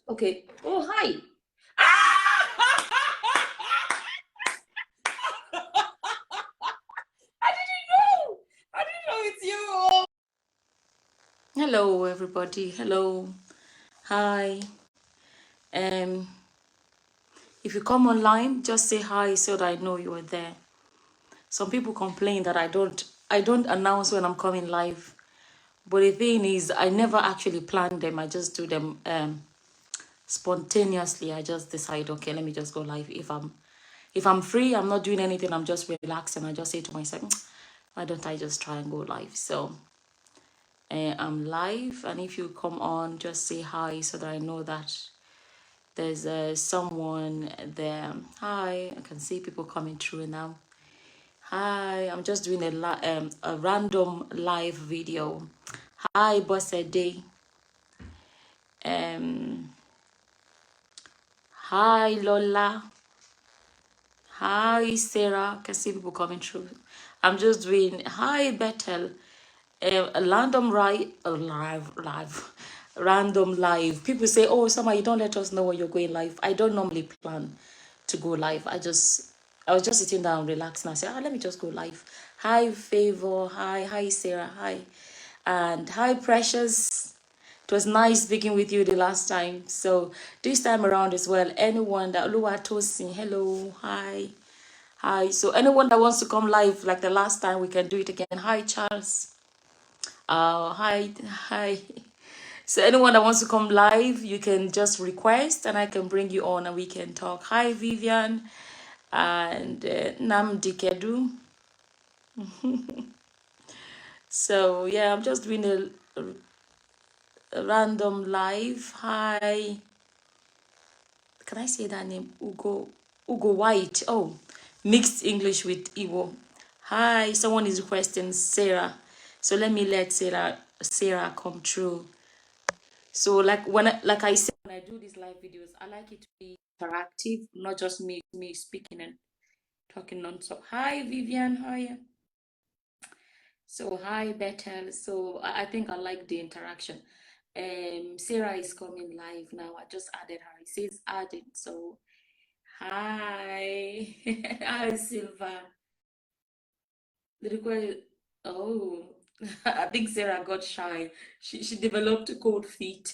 Okay. Oh, hi. Ah! I didn't know. I didn't know it's you. Hello, everybody. Hello. Hi. Um, if you come online, just say hi so that I know you are there. Some people complain that I don't announce when I'm coming live. But the thing is, I never actually plan them. I just do them spontaneously. I just decide, okay, let me just go live. If I'm free, I'm not doing anything, I'm just relaxing. I just say to myself, why don't I just try and go live? So I'm live, and if you come on, just say hi so that I know that there's someone there. Hi, I can see people coming through now. Hi, I'm just doing a random live video. Hi, Bosse Day. Hi, Lola. Hi, Sarah. I can see people coming through. I'm just doing hi, Bethel. A random random live. People say, "Oh, Summer, you don't let us know when you're going live." I don't normally plan to go live. I was just sitting down, relaxing. I said, let me just go live. Hi, Favor. Hi, Sarah. Hi, and hi, Precious. It was nice speaking with you the last time. So this time around as well, anyone that Oluwatosin, hello, hi. Hi. So anyone that wants to come live like the last time, we can do it again. Hi, Charles. Hi. So anyone that wants to come live, you can just request and I can bring you on and we can talk. Hi, Vivian and Namdi Kedu. So yeah, I'm just doing a random live. Hi. Can I say that name? Ugo White. Oh, mixed English with Igbo. Hi, someone is requesting Sarah. So let me let Sarah come through. So like I said, when I do these live videos, I like it to be interactive, not just me speaking and talking non-stop. Hi Vivian, how are you? So hi Bethel. So I think I like the interaction. Sarah is coming live now. I just added her. It says added. So hi. Hi Silva. The request. Oh, I think Sarah got shy. She developed cold feet.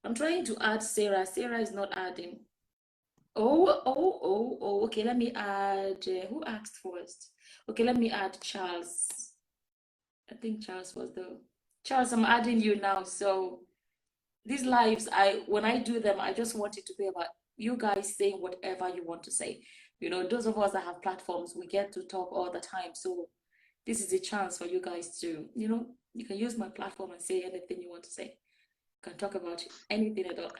I'm trying to add Sarah. Sarah is not adding. Oh. Okay, let me add. Who asked first? Okay, let me add Charles. I think Charles was the. Charles, I'm adding you now. So these lives, when I do them, I just want it to be about you guys saying whatever you want to say. You know, those of us that have platforms, we get to talk all the time. So this is a chance for you guys to, you can use my platform and say anything you want to say. You can talk about anything at all.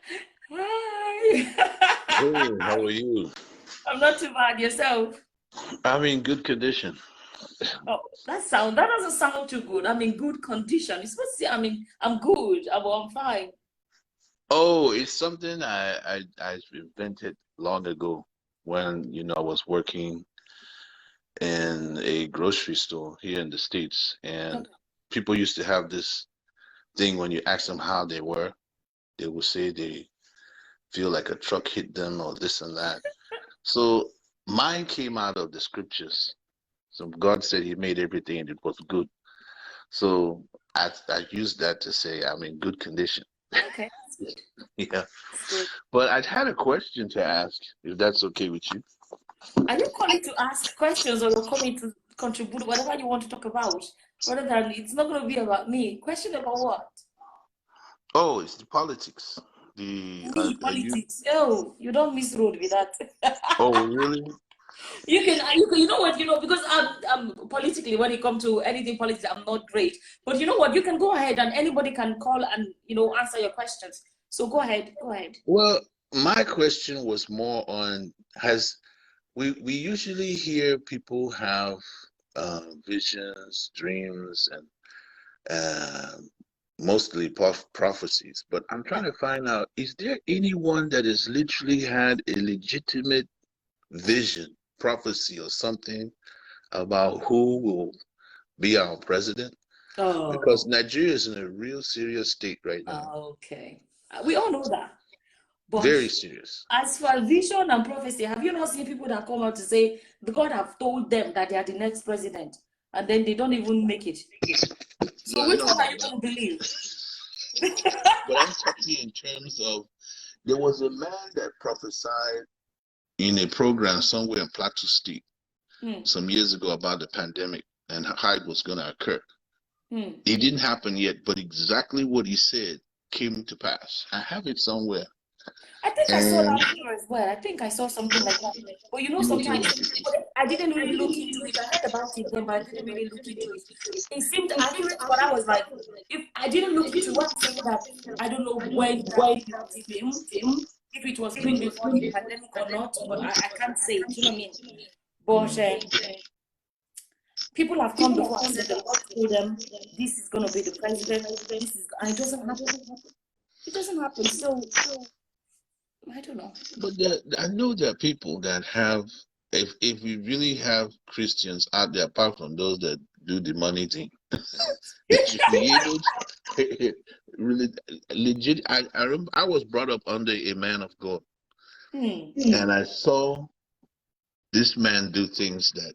Hey, Hi. how are you? I'm not too bad. Yourself? I'm in good condition. Oh, that doesn't sound too good. I'm in good condition. You're supposed to say I'm good. I'm fine. Oh, it's something I invented long ago when, I was working in a grocery store here in the States, and Okay. people used to have this thing when you ask them how they were, they would say they feel like a truck hit them or this and that. So mine came out of the scriptures. So God said He made everything and it was good. So I used that to say I'm in good condition. Okay, that's good. Yeah. That's good. But I had a question to ask, if that's okay with you. Are you calling to ask questions or you're calling to contribute whatever you want to talk about? Rather than it's not going to be about me. Question about what? Oh, it's the politics. The Me, are you? politics. Oh, you don't miss road with that. Oh, really? You know what, because I'm politically, when it comes to anything politics, I'm not great. But you know what, you can go ahead and anybody can call and, answer your questions. So go ahead. Well, my question was more on has we usually hear people have visions, dreams, and uh, mostly prophecies. But I'm Yeah. trying to find out: is there anyone that has literally had a legitimate vision, prophecy, or something about who will be our president? Because Oh, Nigeria is in a real serious state right now. okay. We all know that. But Very serious. as for vision and prophecy, have you not seen people that come out to say the God have told them that they are the next president, and then they don't even make it? No, So I which don't one are know you that. going to believe? But I'm talking in terms of there was a man that prophesied in a program somewhere in Plateau State some years ago about the pandemic and how it was going to occur. It didn't happen yet, but exactly what he said came to pass. I have it somewhere. I think I saw And that video as well. I think I saw something like that. But you know, it was sometimes really, I didn't really look into it. I heard about it then, but I didn't really look into it. It seemed accurate, but I was like, if I didn't look into what I'm saying that I don't know when that video was filmed, if it was filmed before the pandemic or not, but I can't say. Do you know what I mean? But people have come before and said the Lord told them this is going to be the president. This is, and it doesn't happen. It doesn't happen. So I don't know. but I know there are people that have, if we really have Christians out there, apart from those that do the money thing, they should be able to really legit. I remember I was brought up under a man of God, and I saw this man do things that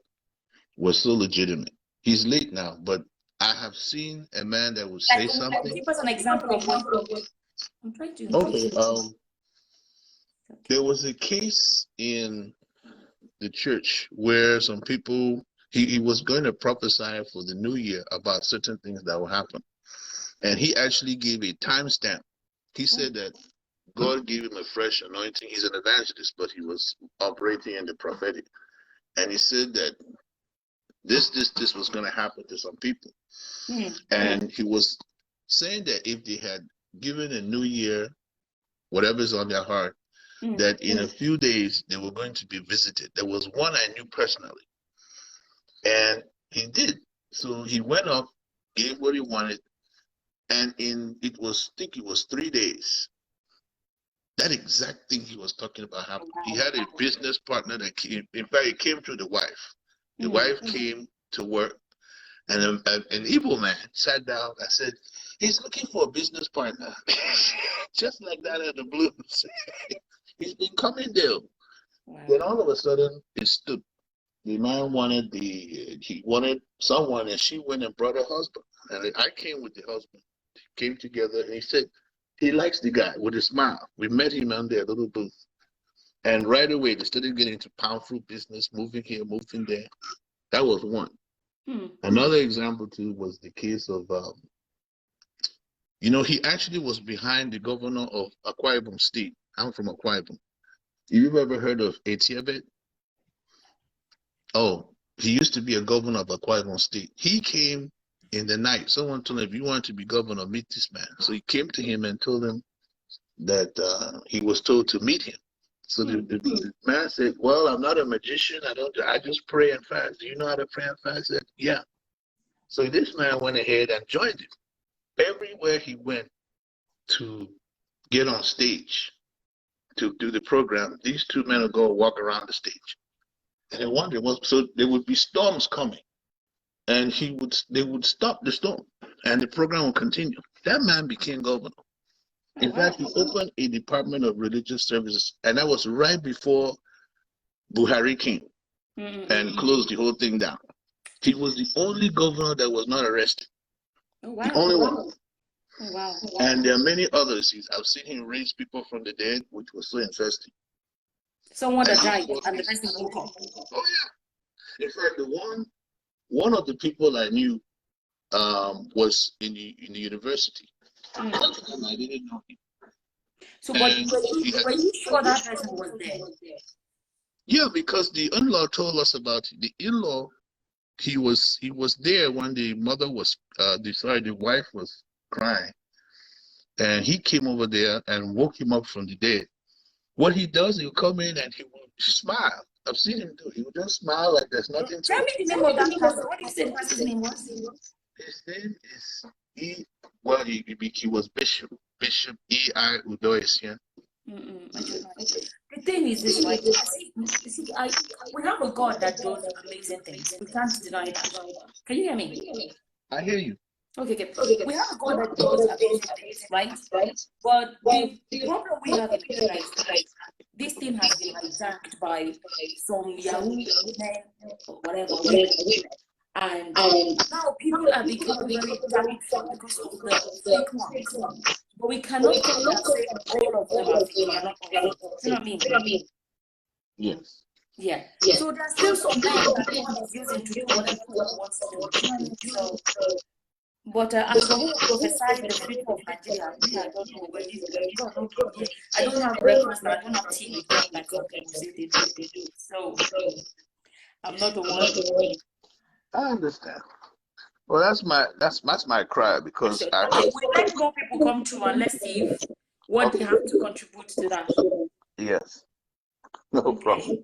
were so legitimate. He's late now, but I have seen a man that would say something. Give us an example of what you mean. I'm trying to. Okay, there was a case in the church where some people he was going to prophesy for the new year about certain things that will happen, and he actually gave a timestamp. He said that God gave him a fresh anointing. He's an evangelist, but he was operating in the prophetic, and he said that this was going to happen to some people, and he was saying that if they had given a new year whatever's on their heart, that in a few days they were going to be visited. There was one I knew personally, and he did. So he went up, gave what he wanted, and I think it was 3 days. That exact thing he was talking about happened. He had a business partner that came. In fact, it came through the wife. The wife came to work, and an evil man sat down and said, "He's looking for a business partner," just like that at the blues. He's been coming there. Wow. Then all of a sudden, it stood. The man he wanted someone, and she went and brought her husband. And I came with the husband. Came together, and he said he likes the guy with a smile. We met him on their little booth. And right away, they started getting into pound fruit business, moving here, moving there. That was one. Another example, too, was the case of, he actually was behind the governor of Akwa Ibom State. I'm from Akwa Ibom. You've ever heard of Etiebet? Oh, he used to be a governor of Akwa Ibom State. He came in the night. Someone told him, if you want to be governor, meet this man. So he came to him and told him that he was told to meet him. So the man said, well, I'm not a magician. I just pray and fast. Do you know how to pray and fast? He said, yeah. So this man went ahead and joined him. Everywhere he went to get on stage to do the program, these two men would go walk around the stage. And they wondered, so there would be storms coming. And they would stop the storm and the program would continue. That man became governor. In fact, he opened a Department of Religious Services, and that was right before Buhari came and closed the whole thing down. He was the only governor that was not arrested. The only one. Wow. And there are many others. I've seen him raise people from the dead, which was so interesting. Someone that died and the person woke up. Oh, yeah. In fact, one of the people I knew was in the university. I didn't know him. So, but were you sure that person was there? Yeah, because the in-law told us about it. The in-law. He was there when the mother was the wife was crying, and he came over there and woke him up from the dead. What he does, he'll come in and he will smile. I've seen him do. He will just smile like there's nothing to Tell me the name of that pastor. What did you say the pastor's name was? His name is he was Bishop E.I. Udoyesian. The thing is this, right? We have a God that does amazing things. We can't deny that. Can you hear me? I hear you. Okay. We have a God that goes against things, right? But the problem we have in Nigeria is that this thing has been hijacked by some Yahoo men or whatever women, and now people are becoming very doubtful because of the fake ones. But we cannot come here and say all of them are fake. They are not all fake. Do you know what I mean? Yes. Yeah. So there's still some men that God is using to do whatever God wants to do. Do you know what I mean? So, but as for who will prophesy the future of Nigeria, me, I don't know. But God, no be me. I don't have breakfast and I don't have tea with God like some people say they do. So I'm not the one. I understand. Well, that's my cry because I Okay, we'll let more people come through and let's see if what they okay. have to contribute to that. Yes. No Okay. problem.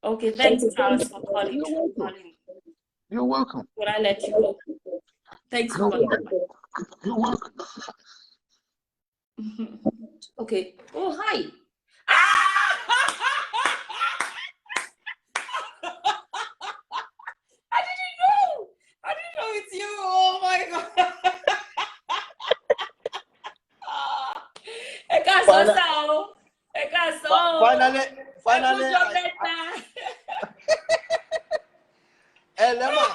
Okay, thanks, Charles, for calling. You're welcome. You're welcome. Will I let you go? Thanks for You're calling. welcome. You're welcome. Okay. Oh, hi. Ah! I didn't know. I didn't know it's you. Oh my God. Ẹ káàsán sá o. Ẹ káàsán o. Finally, Ẹ kújọ́ mẹ́ta. Lemma.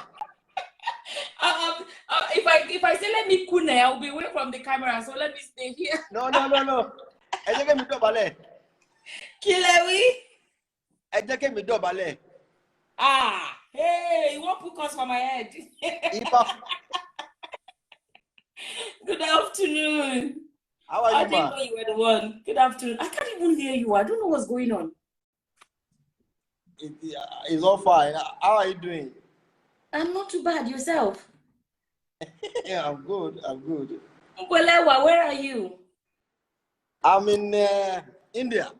If I say let me kune, I'll be away from the camera. So let me stay here. No. Ẹ jẹ́ kí mi dọ̀bálẹ̀. Kí lẹ wí? Ẹ jẹ́ kí mi dọ̀bálẹ̀. Ah, hey, you won't put cuss for my head. Good afternoon. How are I you, didn't ma? know you were the one. Good afternoon. I can't even hear you. I don't know what's going on. It's all fine. How are you doing? I'm not too bad. Yourself? Yeah, I'm good. Ukwelewa, where are you? I'm in India.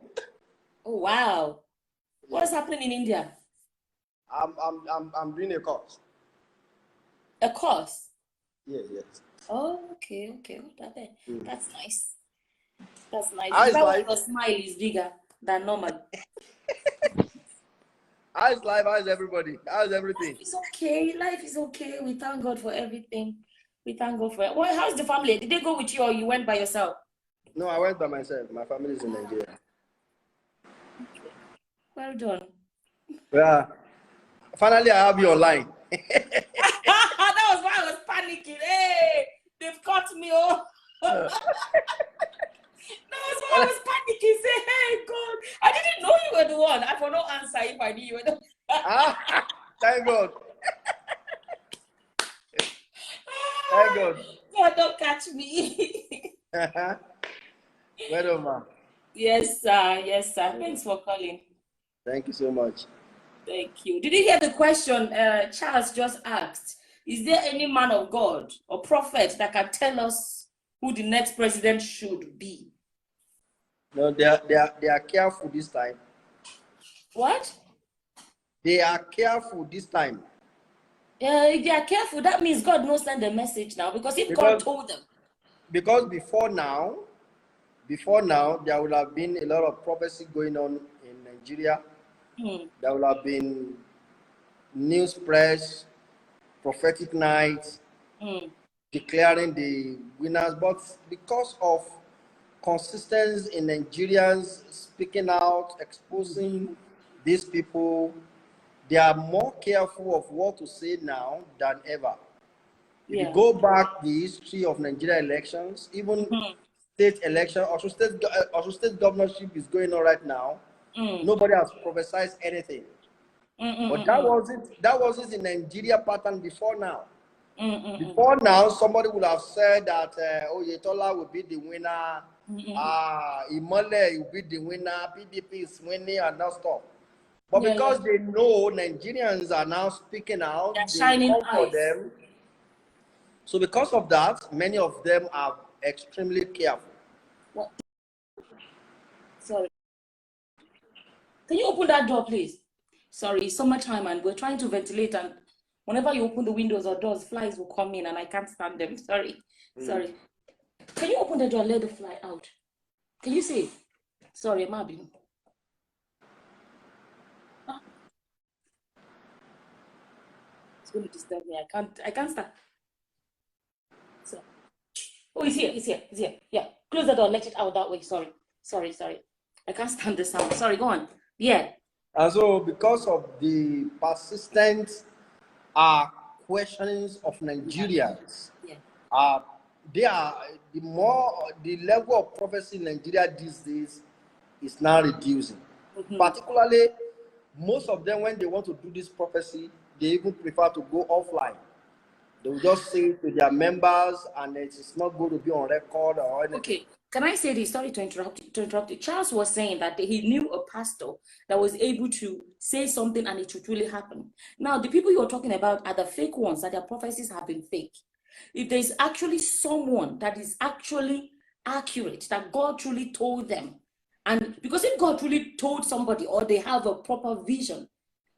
Oh, wow. What's happening in India? I'm doing a course. A course? Yes. Oh, okay. That's nice. That's nice. How Is is that why life? your smile is bigger than normal? How is life? How is everybody? How is everything? Life is okay. We thank God for everything. We thank God for it. Well, how's the family? Did they go with you or you went by yourself? No, I went by myself. My family is in Nigeria. Okay. Well done. Yeah. Finally, I have you online. That was why I was panicking. Hey, they've caught me. Oh. That was why I was panicking. Say, hey, God, I didn't know you were the one. I for no answer if I knew you were the one. Thank God. Thank God. God, don't catch me. Well done, ma. Yes, sir. Yes, sir. Thanks for calling. Thank you so much. Thank you. Did you hear the question Charles just asked? Is there any man of God or prophet that can tell us who the next president should be? No, they are careful this time. What? They are careful this time. If they are careful, that means God knows send the message now. Because if God told them. Because before now, there would have been a lot of prophecy going on in Nigeria. There would have been news press, prophetic nights, declaring the winners. But because of consistency in Nigerians speaking out, exposing these people, they are more careful of what to say now than ever. If you go back the history of Nigeria elections, even state election, also state governorship is going on right now. Nobody has prophesied anything. But that wasn't in Nigeria pattern before now. Before now, somebody would have said that Oyetola will be the winner, Imole will be the winner, PDP is winning and that stuff. But because they know Nigerians are now speaking out, they come for them. So because of that, many of them are extremely careful. What? Sorry. Can you open that door, please? Sorry, it's summertime and we're trying to ventilate, and whenever you open the windows or doors, flies will come in and I can't stand them. Sorry. Can you open the door and let the fly out? Can you see? Sorry, Mabin. It's going to disturb me. I can't start. Oh, he's here. He's here. He's here. Yeah. Close the door. Let it out that way. Sorry. Sorry. Sorry. I can't stand the sound. Sorry. Go on. Yeah. And so, because of the persistent questionings of Nigerians, Yeah. they are the level of prophecy in Nigeria these days is now reducing. Particularly, most of them, when they want to do this prophecy, they even prefer to go offline. They will just say to their members, and it's not going to be on record or anything. Okay. Can I say this? Sorry to interrupt you. Charles was saying that he knew a pastor that was able to say something and it would really happen. Now, the people you're talking about are the fake ones, that their prophecies have been fake. If there's actually someone that is actually accurate, that God truly told them, and because if God truly told somebody or they have a proper vision,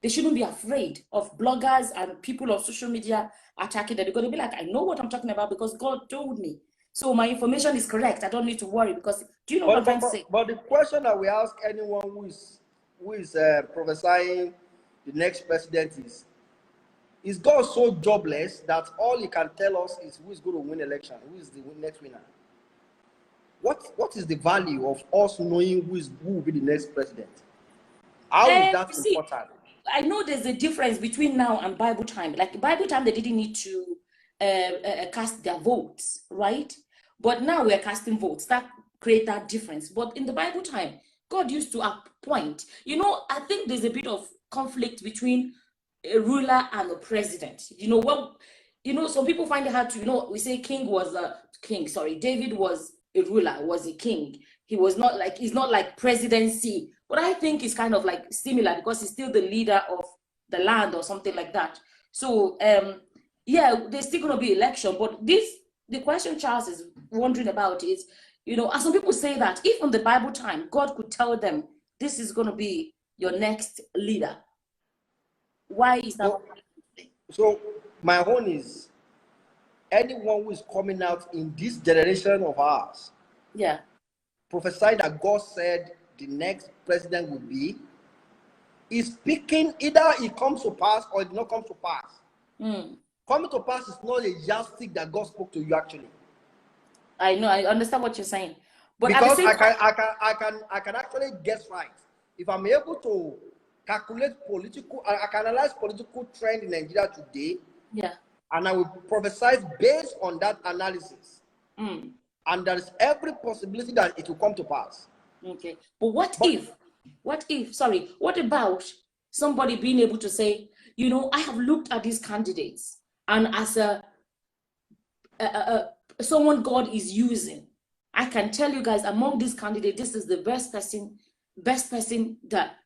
they shouldn't be afraid of bloggers and people on social media attacking them. They're going to be like, I know what I'm talking about because God told me. So my information is correct. I don't need to worry because, do you know what I'm trying to say? But the question that we ask anyone who is prophesying the next president is God so jobless that all he can tell us is who is going to win election, who is the next winner? What is the value of us knowing who will be the next president? How is that important? I know there's a difference between now and Bible time. Like Bible time, they didn't need to cast their votes, right? But now we're casting votes. That create that difference. But in the Bible time, God used to appoint. You know, I think there's a bit of conflict between a ruler and a president. You know what? You know, some people find it hard to. You know, we say king was a king. Sorry, David was a ruler, was a king. He was not like, he's not like presidency, but I think it's kind of like similar because he's still the leader of the land or something like that. So yeah, there's still going to be election, but the question Charles is wondering about is, you know, as some people say that if in the Bible time God could tell them this is going to be your next leader, why is that? So my own is, anyone who is coming out in this generation of ours, yeah, prophesy that God said the next president will be, is speaking, either it comes to pass or it not comes to pass. Coming to pass is not a yardstick that God spoke to you actually. I know, I understand what you're saying, but because at the same I can actually guess right. If I'm able to calculate I can analyze political trend in Nigeria today. Yeah. And I will prophesy based on that analysis. And there is every possibility that it will come to pass. Okay. But what about somebody being able to say, you know, I have looked at these candidates, and as someone God is using, I can tell you guys, among these candidates, this is the best person that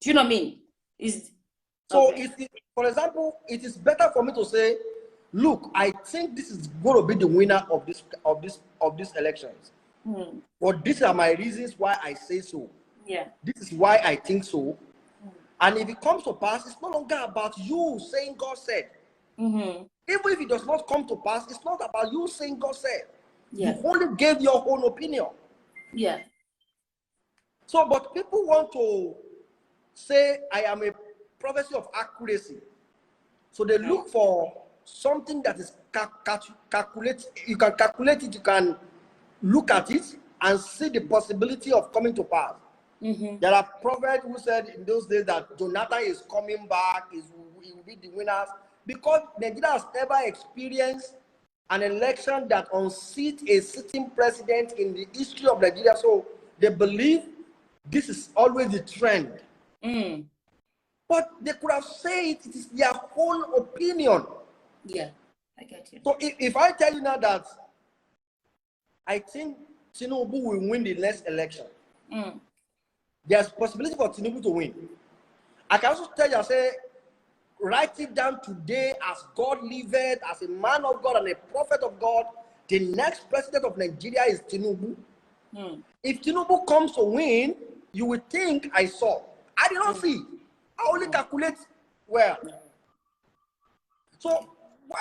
do you know what I mean? So for example, it is better for me to say, look, I think this is going to be the winner of these elections. But these are my reasons why I say so. Yeah. This is why I think so. And if it comes to pass, it's no longer about you saying God said. Even if it does not come to pass, it's not about you saying God said. Yeah. You only gave your own opinion. Yeah. So, but people want to say, I am a prophecy of accuracy. So they look for something that is calculated. You can calculate it, you can look at it and see the possibility of coming to pass. There are prophets who said in those days that Jonathan is coming back, he will be the winners, because Nigeria has never experienced an election that unseat a sitting president in the history of Nigeria. So they believe this is always the trend. But they could have said it is their own opinion. Yeah, I get you. So if I tell you now that I think Tinubu will win the next election, there's possibility for Tinubu to win. I can also tell you, I say, write it down today as God liveth, as a man of God and a prophet of God. The next president of Nigeria is Tinubu. If Tinubu comes to win, you will think I saw. I did not see. I only calculate well. So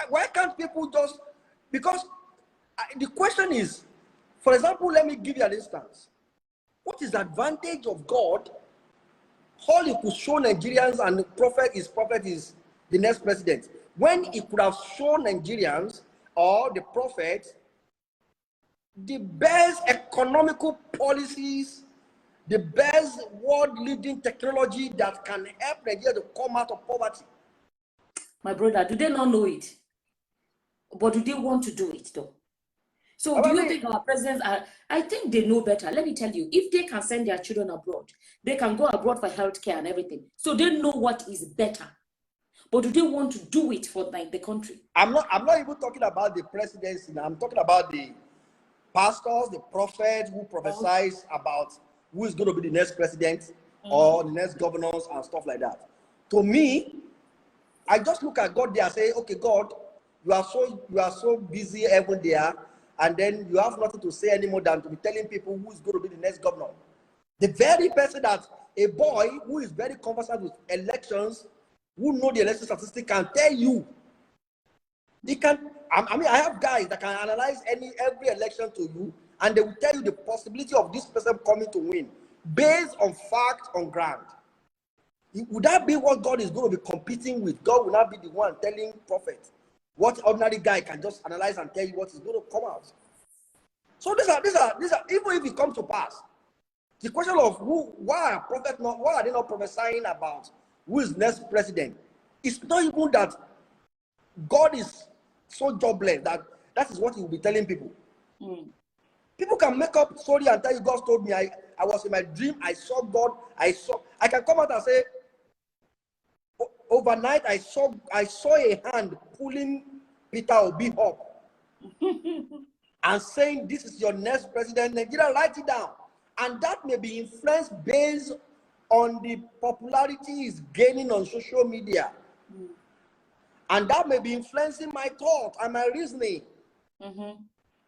why can't people just, because the question is, for example, let me give you an instance. What is the advantage of God? All he could show Nigerians and the prophet is the next president. When he could have shown Nigerians or the prophet the best economical policies, the best world-leading technology that can help Nigeria to come out of poverty. My brother, do they not know it? But do they want to do it though? So do you think our presidents are, I think they know better. Let me tell you, if they can send their children abroad, they can go abroad for healthcare and everything. So they know what is better. But do they want to do it for like the country? I'm not even talking about the presidency now. I'm talking about the pastors, the prophets who prophesize about who is going to be the next president or the next governors and stuff like that. To me, I just look at God there and say, okay, God, you are so busy every day, and then you have nothing to say anymore than to be telling people who is going to be the next governor. The very person that a boy who is very conversant with elections, who know the election statistics, can tell you. They can. I mean, I have guys that can analyze every election to you, and they will tell you the possibility of this person coming to win based on fact on ground. Would that be what God is going to be competing with? God will not be the one telling prophets what ordinary guy can just analyze and tell you what is going to come out. So these are even if it comes to pass, the question of why are they not prophesying about who is next president? It's not even that God is so jobless that is what he will be telling people. People can make up story and tell you God told me. I was in my dream, I saw God, I can come out and say overnight I saw a hand pulling Peter Obi up and saying this is your next president. Nigeria, write it down. And that may be influenced based on the popularity is gaining on social media. And that may be influencing my thought and my reasoning.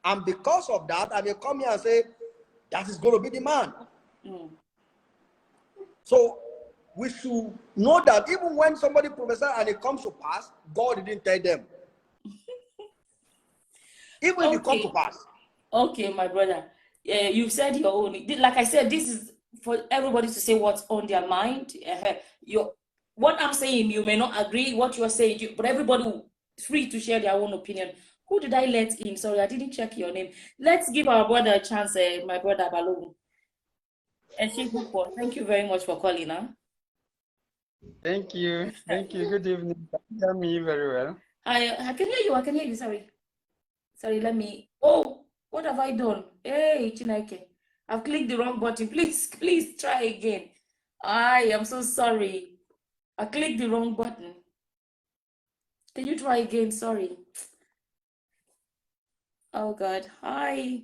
And because of that, I may come here and say, that is going to be the man. So we should know that even when somebody prophesies and it comes to pass, God didn't tell them. Even if it comes to pass. Okay, my brother. You've said your own. Like I said, this is for everybody to say what's on their mind. What I'm saying, you may not agree what you're saying, but everybody is free to share their own opinion. Who did I let in? Sorry, I didn't check your name. Let's give our brother a chance, my brother Balogun. And thank you very much for calling, huh? Thank you. Thank you. Good evening. Can you hear me very well? I can hear you. I can hear you. Sorry, let me. Oh, what have I done? Hey, Chineke. I've clicked the wrong button. Please try again. I am so sorry. I clicked the wrong button. Can you try again? Sorry. Oh God. Hi,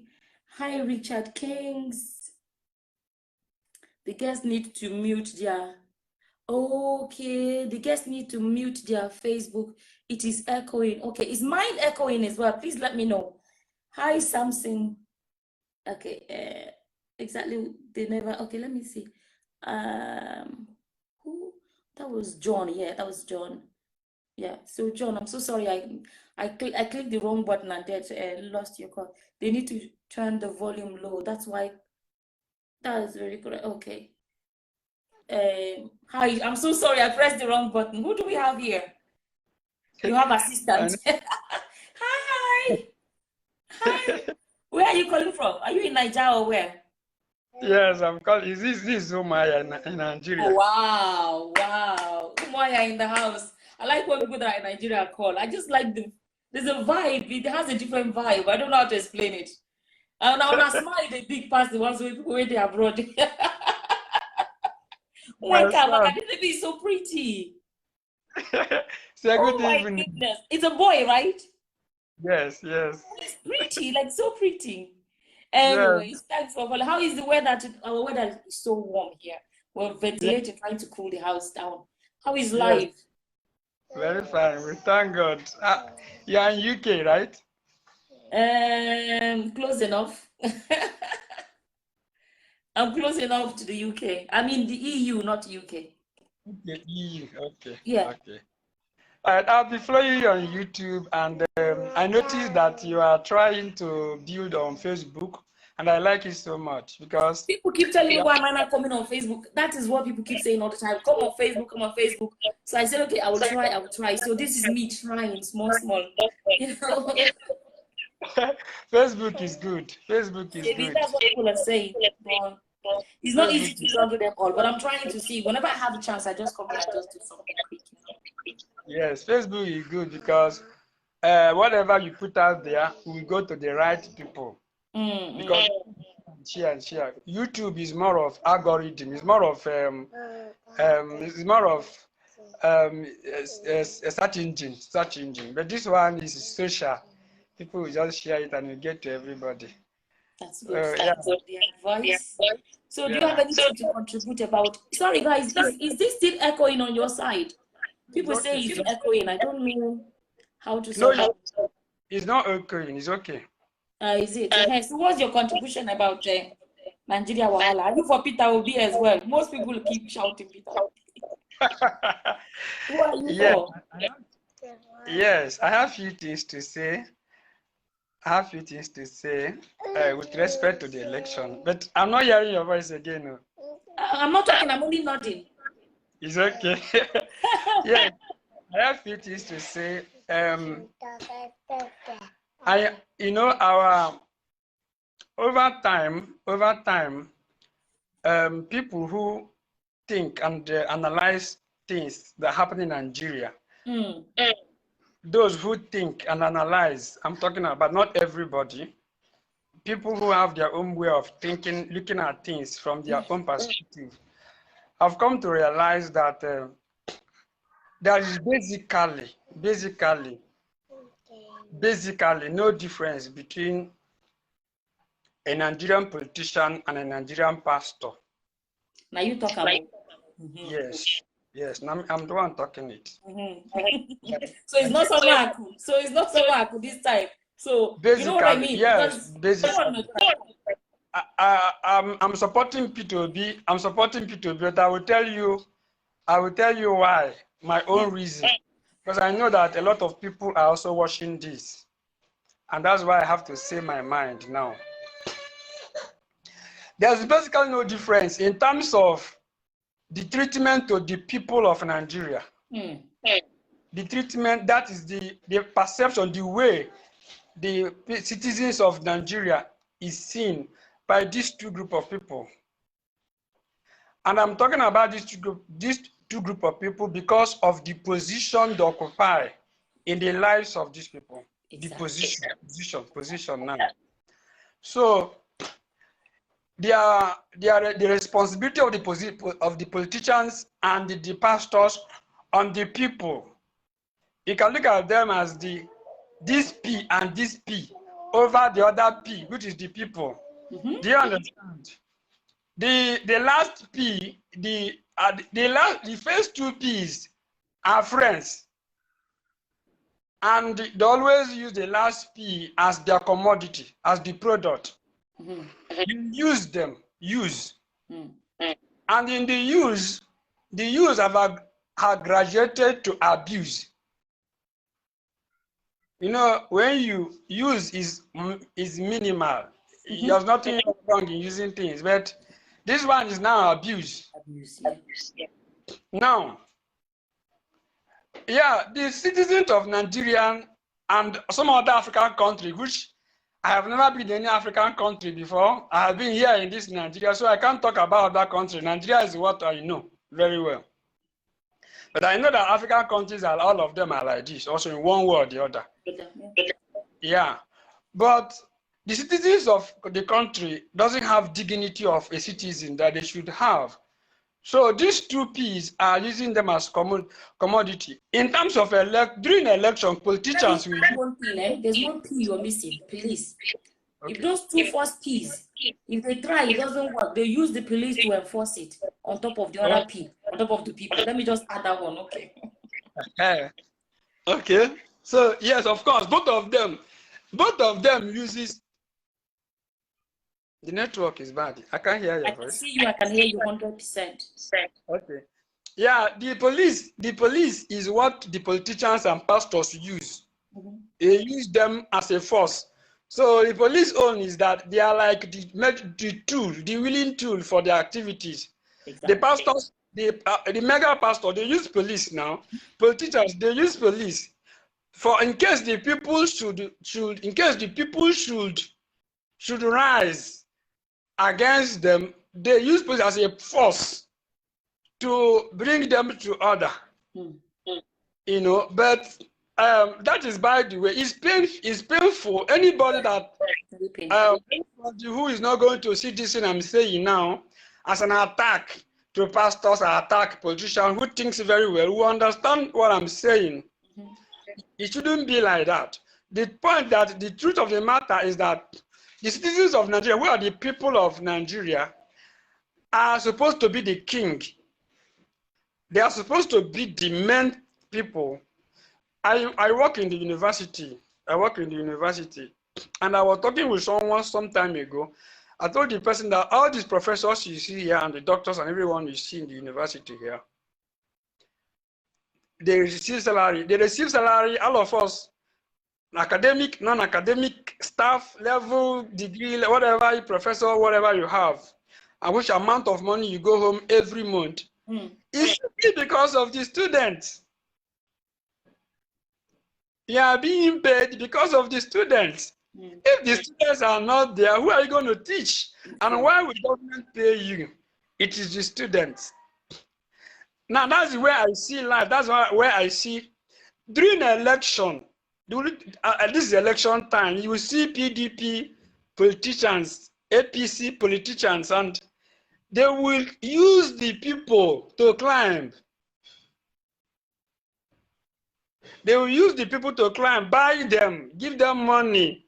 Richard Kings. The guests need to mute their. Okay, the guests need to mute their Facebook. It is echoing. Okay, is mine echoing as well? Please let me know. Hi, Samson. Okay, exactly. They never. Okay, let me see. Who? That was John. Yeah, that was John. Yeah. So John, I'm so sorry. I clicked the wrong button and then lost your call. They need to turn the volume low. That's why. That is very correct. Okay. Hi. I'm so sorry. I pressed the wrong button. Who do we have here? You have assistant. Hi. Where are you calling from? Are you in Nigeria or where? Yes, I'm calling. Is this Umaya in Nigeria? Oh, wow. Umaya in the house. I like when people that are in Nigeria call. I just like there's a vibe. It has a different vibe. I don't know how to explain it. And now I smile the big past the ones where people waiting abroad. Oh my God, my baby is so pretty. Say Oh good my evening. goodness. It's a boy, right? Yes. He's pretty, like so pretty. Anyways, thanks for calling. How is the weather? Our weather is so warm here. We're ventilating, trying to cool the house down. How is life? Very fine. We thank God. You're in UK, right? Close enough. I'm close enough to the UK. I mean the EU, not UK. Okay, EU. Okay. Yeah. Okay. All right, I'll be following you on YouTube, and I noticed that you are trying to build on Facebook, and I like it so much because people keep telling me why am I not coming on Facebook. That is what people keep saying all the time. Come on Facebook, come on Facebook. So I said, okay, I will try. So this is me trying small. You know. Facebook is good. Facebook is Maybe good. that's what people are saying. But it's not easy Facebook to juggle them all. But I'm trying to see. Whenever I have a chance, I just come here and just do something quick. Yes, Facebook is good because whatever you put out there will go to the right people. Because share and share. YouTube is more of algorithm. It's more of a search engine. Search engine. But this one is social. People will just share it and it get to everybody. That's good. Yeah. Thanks for the advice. So do you have Yeah. anything to contribute about? Sorry guys, is this still echoing on your side? People say Okay. it's echoing. I don't know how to No, solve that. it's not okay. It's okay. Is it? So what's your contribution about Nigeria Wahala? Are you for Peter Obi as well? Most people keep shouting Peter Obi. Who are you Yeah. for? Yes, I have few things to say. With respect to the election, but I'm not hearing your voice again. No. I'm not talking. I'm only nodding. It's okay. Yeah, I have few things to say. Our over time, people who think and analyze things that happen in Nigeria. Those who think and analyze, I'm talking about not everybody. People who have their own way of thinking, looking at things from their own perspective. I've come to realize that there is basically no difference between a Nigerian politician and a Nigerian pastor. Now you talk about. Yes. Now I'm the one talking it. So it's not Somaku. So it's not Somaku this time. So basically, you know what I mean? Yes, basically. I'm supporting P2B. I'm supporting P2B, but I will tell you why. My own reason, because I know that a lot of people are also watching this, and that's why I have to say my mind now. There's basically no difference in terms of the treatment to the people of Nigeria. The treatment, that is the perception, the way the citizens of Nigeria is seen by these two group of people. And I'm talking about these two group of people because of the position they occupy in the lives of these people. Exactly. The position now. So the responsibility of the politicians and the pastors on the people. You can look at them as this P and this P over the other P, which is the people. Do you understand? The last P, the first two P's are friends, and they always use the last P as their commodity, as the product. You use them, and in the use have graduated to abuse. You know, when you use is minimal. There's nothing wrong in using things, but this one is now abuse. Now, the citizens of Nigeria and some other African country, which I have never been in any African country before. I have been here in this Nigeria, so I can't talk about that country. Nigeria is what I know very well. But I know that African countries, all of them are like this, also in one way or the other. Yeah. But the citizens of the country doesn't have dignity of a citizen that they should have. So these two P's are using them as commodity. In terms of during election, politicians will use one thing, there's one P you're missing, police. Okay. If those two first P's, if they try, it doesn't work, they use the police to enforce it on top of the other P, on top of the people. Let me just add that one, okay? Okay. So yes, of course, both of them uses. The network is bad. I can't hear your voice. I can see you. I can hear you 100%. Okay. Yeah, the police is what the politicians and pastors use. They use them as a force. So the police own is that they are like the tool, the willing tool for their activities. Exactly. The pastors, the mega pastor, they use police now. Politicians, they use police. for in case the people should rise against them, they use police as a force to bring them to order. You know, but that is, by the way, it's painful. Anybody who is not going to see this thing I'm saying now as an attack to pastors, or attack politicians who thinks very well, who understand what I'm saying. It shouldn't be like that. The point that the truth of the matter is that the citizens of Nigeria, who are the people of Nigeria, are supposed to be the king. They are supposed to be the main people. I work in the university. And I was talking with someone some time ago. I told the person that all these professors you see here and the doctors and everyone you see in the university here, they receive salary. They receive salary, all of us, academic, non-academic, staff, level, degree, whatever, professor, whatever you have, and which amount of money you go home every month. It should be because of the students. You are being paid because of the students. If the students are not there, who are you going to teach? And why would government pay you? It is the students. Now, that's where I see life. That's where I see during an election, this is election time, you will see PDP politicians, APC politicians, and they will use the people to climb. They will use the people to climb, buy them, give them money,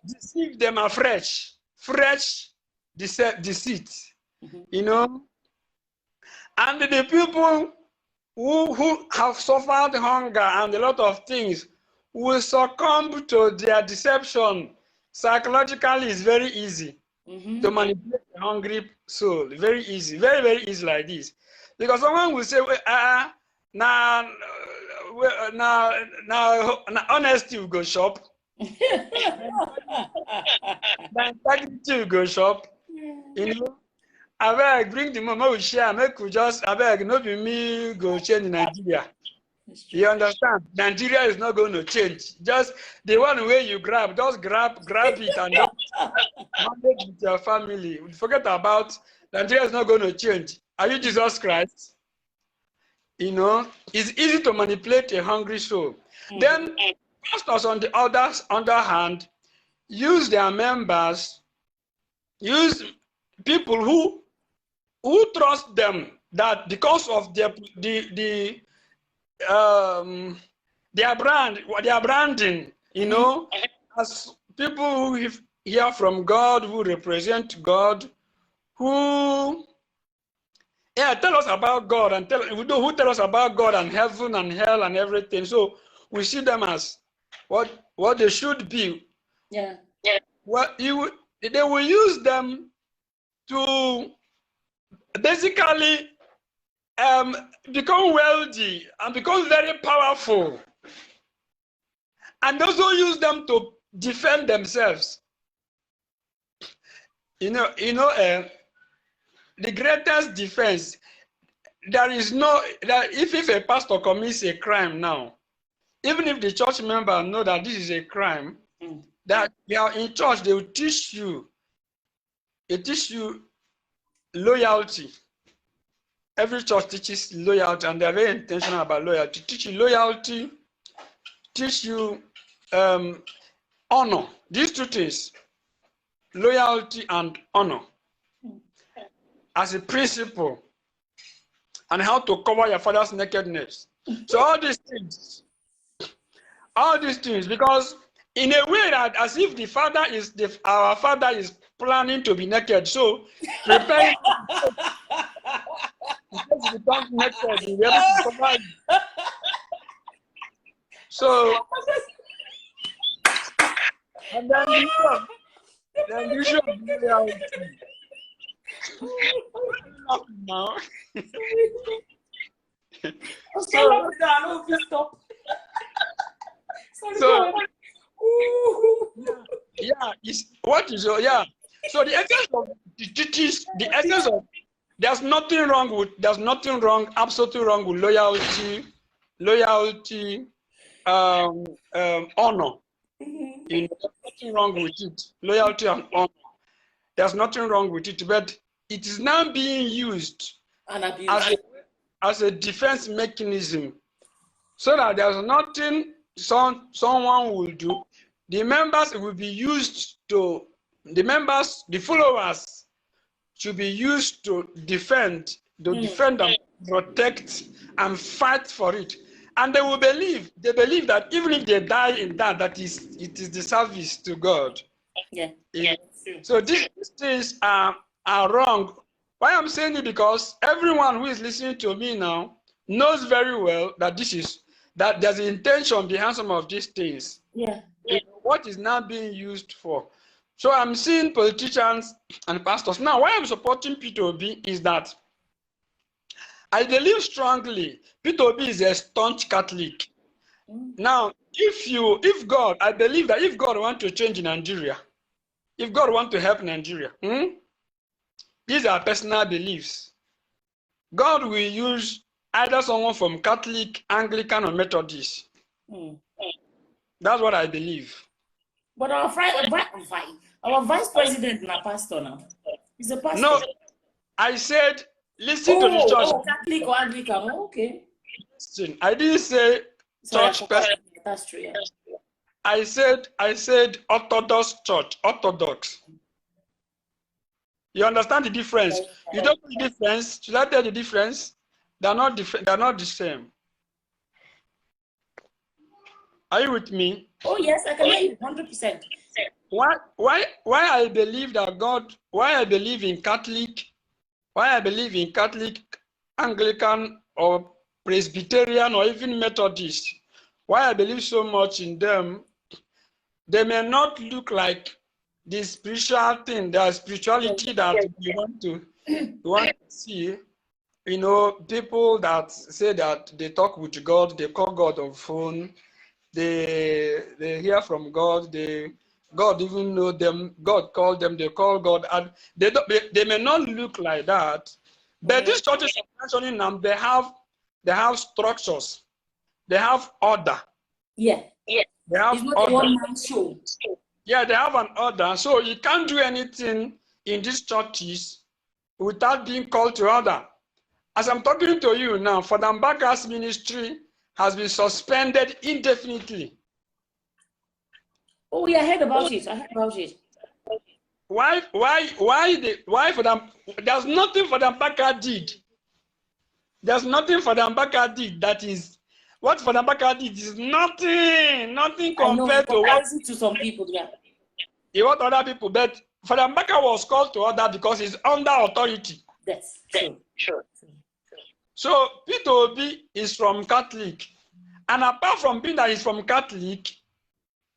deceive them afresh, fresh deceit, you know. And the people who have suffered hunger and a lot of things will succumb to their deception. Psychologically, it's very easy to manipulate a hungry soul. Very easy, very, very easy like this. Because someone will say, now, honesty will go shop. Then integrity will go shop. You know, I beg, bring the mama we share, make we just, I beg, not be me go change in Nigeria. You understand? Nigeria is not going to change. Just the one way you grab, just grab it and just manage with your family. Forget about Nigeria is not going to change. Are you Jesus Christ? You know, it's easy to manipulate a hungry soul. Then pastors on the other hand, use their members, use people who trust them, that because of their branding, you know, as people who hear from God, who represent God, who tell us about God and who tell us about God and heaven and hell and everything. So we see them as what they should be. Yeah. They will use them to basically become wealthy and become very powerful, and also use them to defend themselves. You know, the greatest defense, there is no, that if a pastor commits a crime now, even if the church member know that this is a crime, that they are in church, they will teach you. They teach you loyalty. Every church teaches loyalty, and they're very intentional about loyalty. Teach you loyalty, teach you honor. These two things, loyalty and honor, as a principle, and how to cover your father's nakedness. So all these things, because in a way that as if our father is planning to be naked, so preparing because he becomes naked, he'll be able to cover it. So, and then you should be loyalty. Now. So so the essence of the essence of there's nothing wrong, absolutely wrong with loyalty, honor. You know, there's nothing wrong with it. Loyalty and honor. There's nothing wrong with it, but it is now being used as a defense mechanism, so that there's nothing someone will do. The members will be used to, the followers should be used to defend and protect and fight for it. And they believe that even if they die in that, it is the service to God. Yeah. So these things are wrong. Why I'm saying it? Because everyone who is listening to me now knows very well that that there's an intention behind some of these things. Yeah. What is now being used for. So I'm seeing politicians and pastors. Now, why I'm supporting P2B is that I believe strongly P2B is a staunch Catholic. Now, I believe that if God wants to change Nigeria, if God wants to help Nigeria, these are personal beliefs. God will use either someone from Catholic, Anglican, or Methodist. That's what I believe. But our vice president is a pastor now. He's a pastor. No, I said, listen to the church. Oh, Catholic or Anglican. Oh, okay. Listen, I didn't say church person. That's true. Yeah. I said Orthodox church, Orthodox. You understand the difference? You don't know the difference. Should I tell the difference? They're not different. They're not the same. Are you with me? Oh yes, I can hear you 100%. Why I believe that God? Why I believe in Catholic? Why I believe in Catholic, Anglican, or Presbyterian, or even Methodist? Why I believe so much in them? They may not look like the spiritual thing, the spirituality that you want to see. You know, people that say that they talk with God, they call God on phone, they hear from God, God even know them, God called them, they call God, and they may not look like that. But these churches are mentioning them, they have structures, they have order. Yeah. They have it's not order. A one-man show. Yeah, they have an order. So you can't do anything in these churches without being called to order. As I'm talking to you now, Father Mbaka's ministry has been suspended indefinitely. Oh yeah, I heard about it. Why for them? There's nothing Father Mbaka did. There's nothing Father Mbaka did that is what Father Mbaka did is nothing compared to some people. Yeah. What other people, but Father Mbaka was called to order because he's under authority. That's true. Sure. So P2B is from Catholic, and apart from being that he's from Catholic,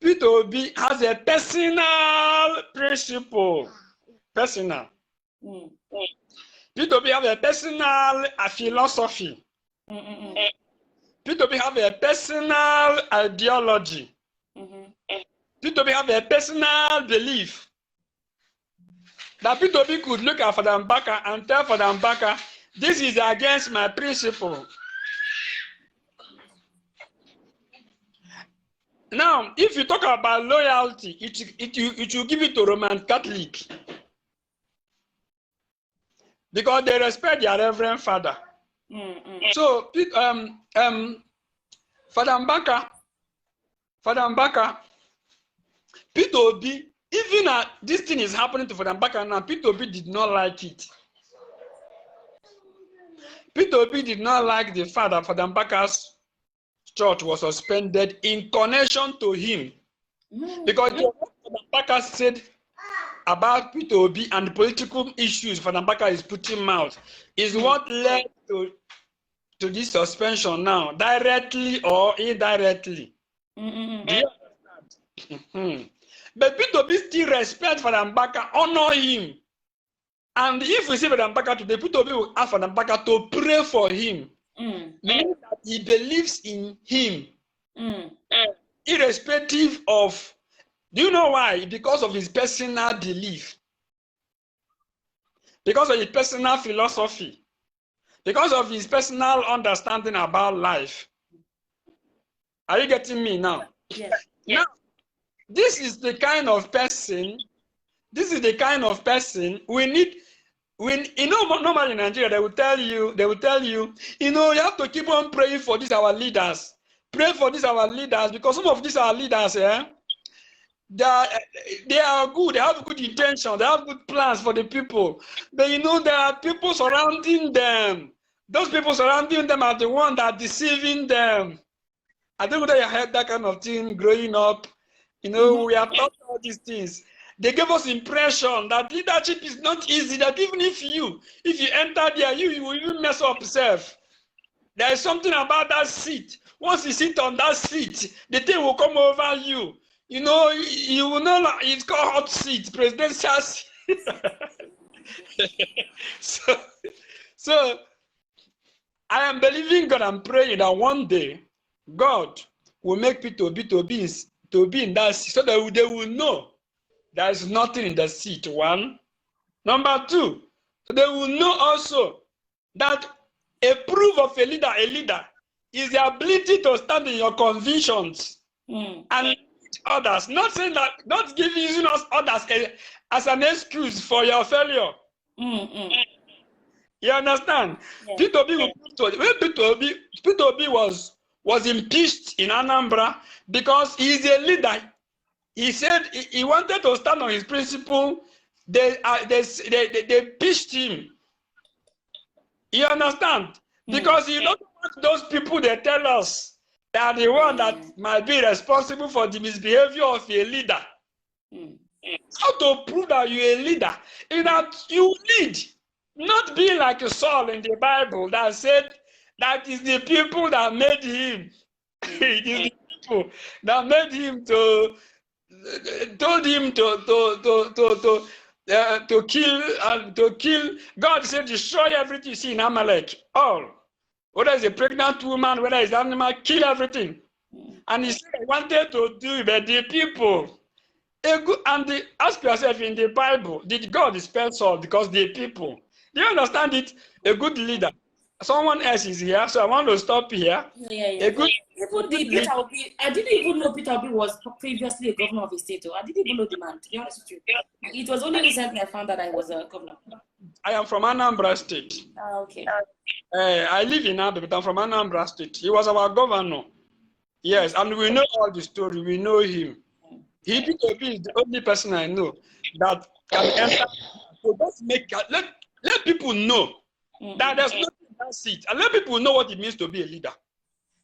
P2B has a personal principle. Personal. P2B have a personal philosophy. P2B have a personal ideology. P2B have a personal belief. That P2B could look at Father Mbaka and tell Father Mbaka, this is against my principle. Now, if you talk about loyalty, it will give it to Roman Catholic. Because they respect their Reverend Father. So, Father Mbaka, P2B, even this thing is happening to Father Mbaka now, P2B did not like it. P2B did not like the fact that Father Mbaka's church was suspended in connection to him. Because what Father Mbaka said about P2B and the political issues Father Mbaka is putting out is what led to this suspension now, directly or indirectly. Do you understand? But P2B still respect Father Mbaka, honor him. And if we see Father Mbaka today, P2B will ask Father Mbaka to pray for him. Meaning that he believes in him. Irrespective of, do you know why? Because of his personal belief. Because of his personal philosophy. Because of his personal understanding about life. Are you getting me now? Yes. Now, this is the kind of person we need. Normally in Nigeria, they will tell you, you have to keep on praying for these our leaders. Pray for these our leaders, because some of these our leaders, they are good, they have good intention, they have good plans for the people. But there are people surrounding them. Those people surrounding them are the ones that are deceiving them. I don't know whether you heard that kind of thing growing up. We are taught all these things. They gave us impression that leadership is not easy, that even if you enter there, you will even mess up yourself. There is something about that seat. Once you sit on that seat, the thing will come over you. You will know it's called hot seat, presidential seat. so I am believing God and praying that one day God will make people to be in that seat, so that they will know there is nothing in the seat. One. Number two, they will know also that a proof of a leader is the ability to stand in your convictions and others. Not saying that, not using us others as an excuse for your failure. You understand? Yeah. P2B was impeached in Anambra because he is a leader. He said he wanted to stand on his principle. They pitched him. You understand? Because you don't want those people that tell us that the one that might be responsible for the misbehavior of a leader. How to prove that you're a leader is that you lead, not be like Saul in the Bible that said that is the people that made him. It is the people that made him told him to kill. God said, destroy everything you see in Amalek. All. Whether it's a pregnant woman, whether it's an animal, kill everything. And he said, I wanted to do it, but the people. Ask yourself in the Bible, did God spare Saul because the people? Do you understand it? A good leader. Someone else is here, so I want to stop here. Yeah. Peter Obi, I didn't even know Peter Obi was previously a governor of a state. I didn't even know the man, to be honest with you. It was only recently I found that I was a governor. I am from Anambra State. Okay. I live in Abia, but I'm from Anambra State. He was our governor. Yes, and we know all the story. We know him. Peter Obi is the only person I know that can enter. So let people know that there's nothing in that seat, and let people know what it means to be a leader.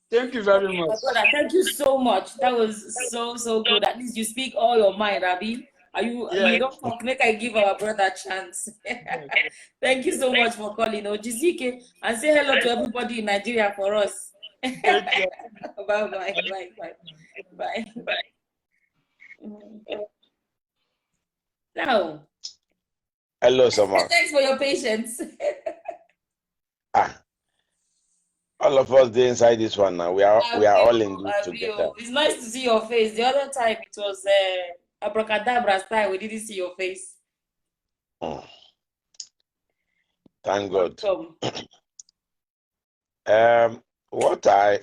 Thank you very much. My brother, thank you so much. That was so good. At least you speak all your mind, Abi. You don't talk, make I give our brother a chance. Thank you so much for calling, Ojizike, and say hello to everybody in Nigeria for us. Bye. Now. Hello, Sama. Thanks for your patience. All of us there inside this one now. We are all in this together. It's nice to see your face. The other time it was abracadabra style. We didn't see your face. Thank God. What I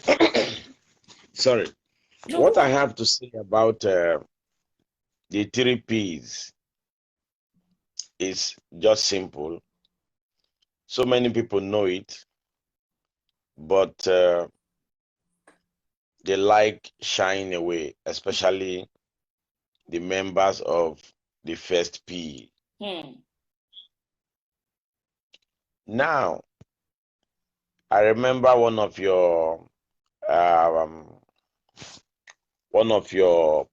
what I have to say about the 3 P's is just simple. So many people know it, but they like shying away, especially the members of the first P. Now, I remember one of your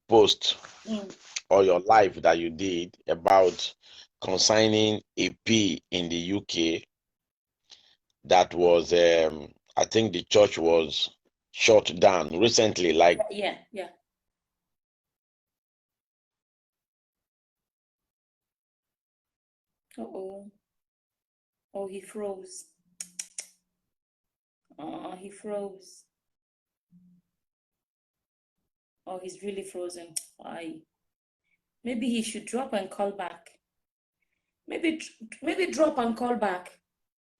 posts or your live that you did about concerning a P in the UK that was I think the church was shut down recently, like yeah. Oh, he froze. He froze. Oh, he's really frozen. Maybe he should drop and call back. Maybe drop and call back.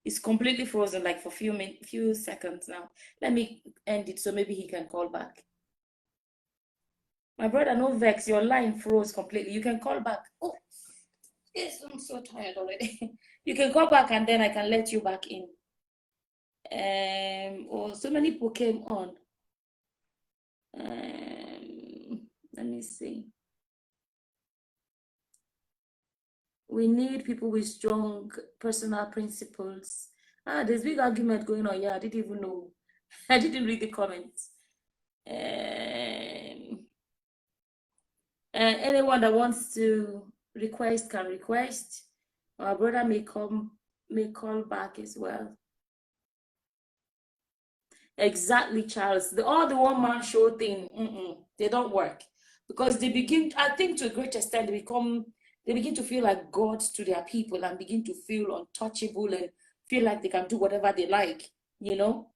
It's completely frozen, like for few seconds now. Let me end it so maybe he can call back. My brother, no vex. Your line froze completely. You can call back. Oh, yes, I'm so tired already. You can call back and then I can let you back in. Oh, so many people came on. Let me see. We need people with strong personal principles. There's big argument going on. Yeah, I didn't even know. I didn't read the comments. Anyone that wants to request can request. Our brother may call back as well. Exactly, Charles. All the one-man show thing, they don't work because they begin. I think to a great extent they begin to feel like gods to their people and begin to feel untouchable and feel like they can do whatever they like. You know?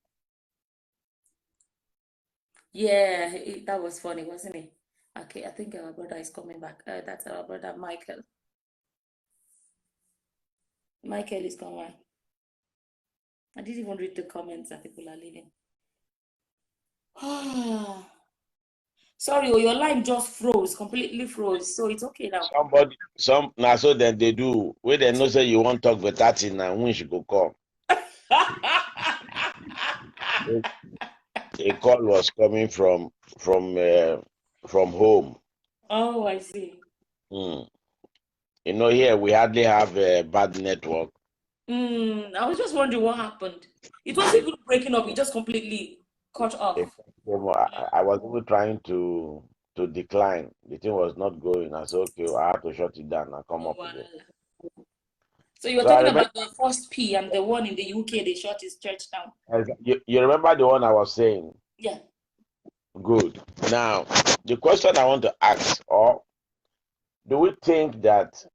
Yeah, that was funny, wasn't it? Okay, I think our brother is coming back. That's our brother Michael. Michael is coming. I didn't even read the comments that people are leaving. Sorry, your line just froze, completely froze. So it's okay now. Now so then they do. Where they know say you won't talk with that in and when she go come. A call was coming from home. Oh, I see. You know, here we hardly have a bad network. I was just wondering what happened. It wasn't even breaking up, it just completely cut off. I was even trying to decline. The thing was not going. I said, okay, I have to shut it down and come up again. So you were So I talking remember, about the first P and the one in the UK, they shut his church down. you remember the one I was saying? Yeah. Good. Now, the question I want to ask, or do we think that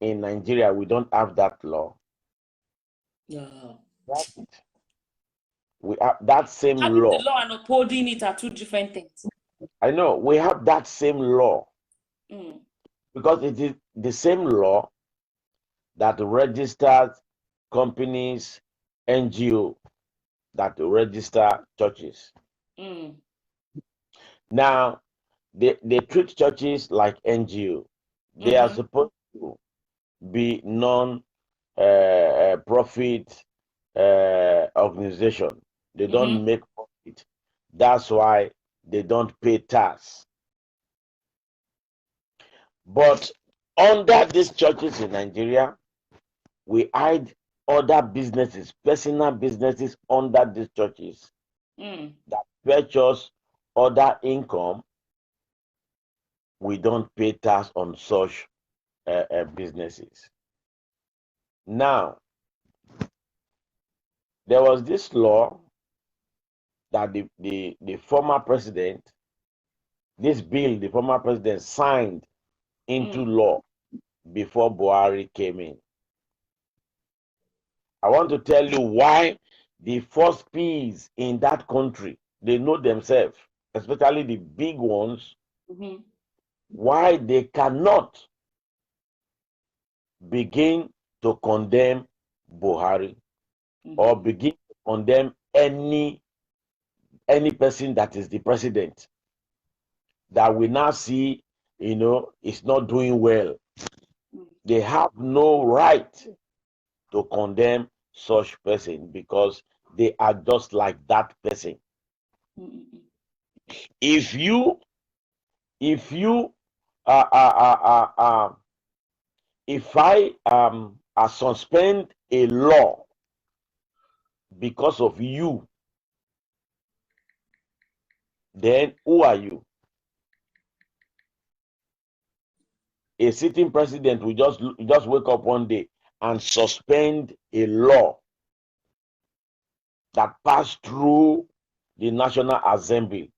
in Nigeria we don't have that law? Yeah. We have that same Having the law. law and upholding it are two different things. I know we have that same law because it is the same law that registers companies, NGO, that register churches. Now, they treat churches like NGO. They are supposed to be non-profit organization. They don't make profit. That's why they don't pay tax. But under these churches in Nigeria, we hide other businesses, personal businesses under these churches that purchase other income. We don't pay tax on such businesses. Now, there was this law that the former president, this bill, the former president signed into law before Buhari came in. I want to tell you why the first P's in that country, they know themselves, especially the big ones, why they cannot begin to condemn Buhari or begin to condemn any person that is the president that we now see, is not doing well. They have no right to condemn such person because they are just like that person. If you if I suspend a law because of you, then who are you? A sitting president will just wake up one day and suspend a law that passed through the National Assembly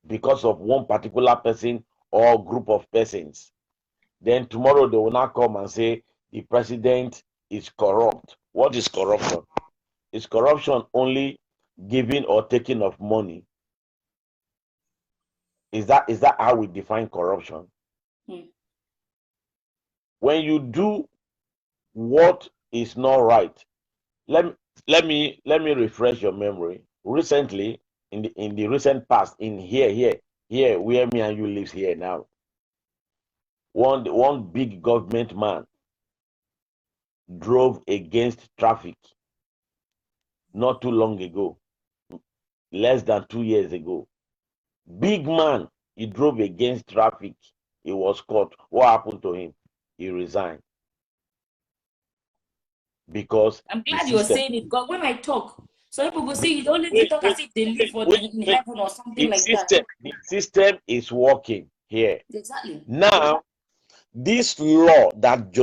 because of one particular person or group of persons. Then tomorrow they will not come and say the president is corrupt. What is corruption? Is corruption only giving or taking of money? Is that how we define corruption? When you do what is not right, let me refresh your memory. Recently, in the recent past, in here, here where me and you lives here now. One big government man drove against traffic not too long ago, less than 2 years ago. Big man, he drove against traffic. He was caught. What happened to him? He resigned because I'm the glad you're system. saying it, because when I talk, some people go say you don't let Wait, it talk as wait, if they live wait, for wait, in wait. heaven or something like that. The system is working here. Exactly. Now, this law that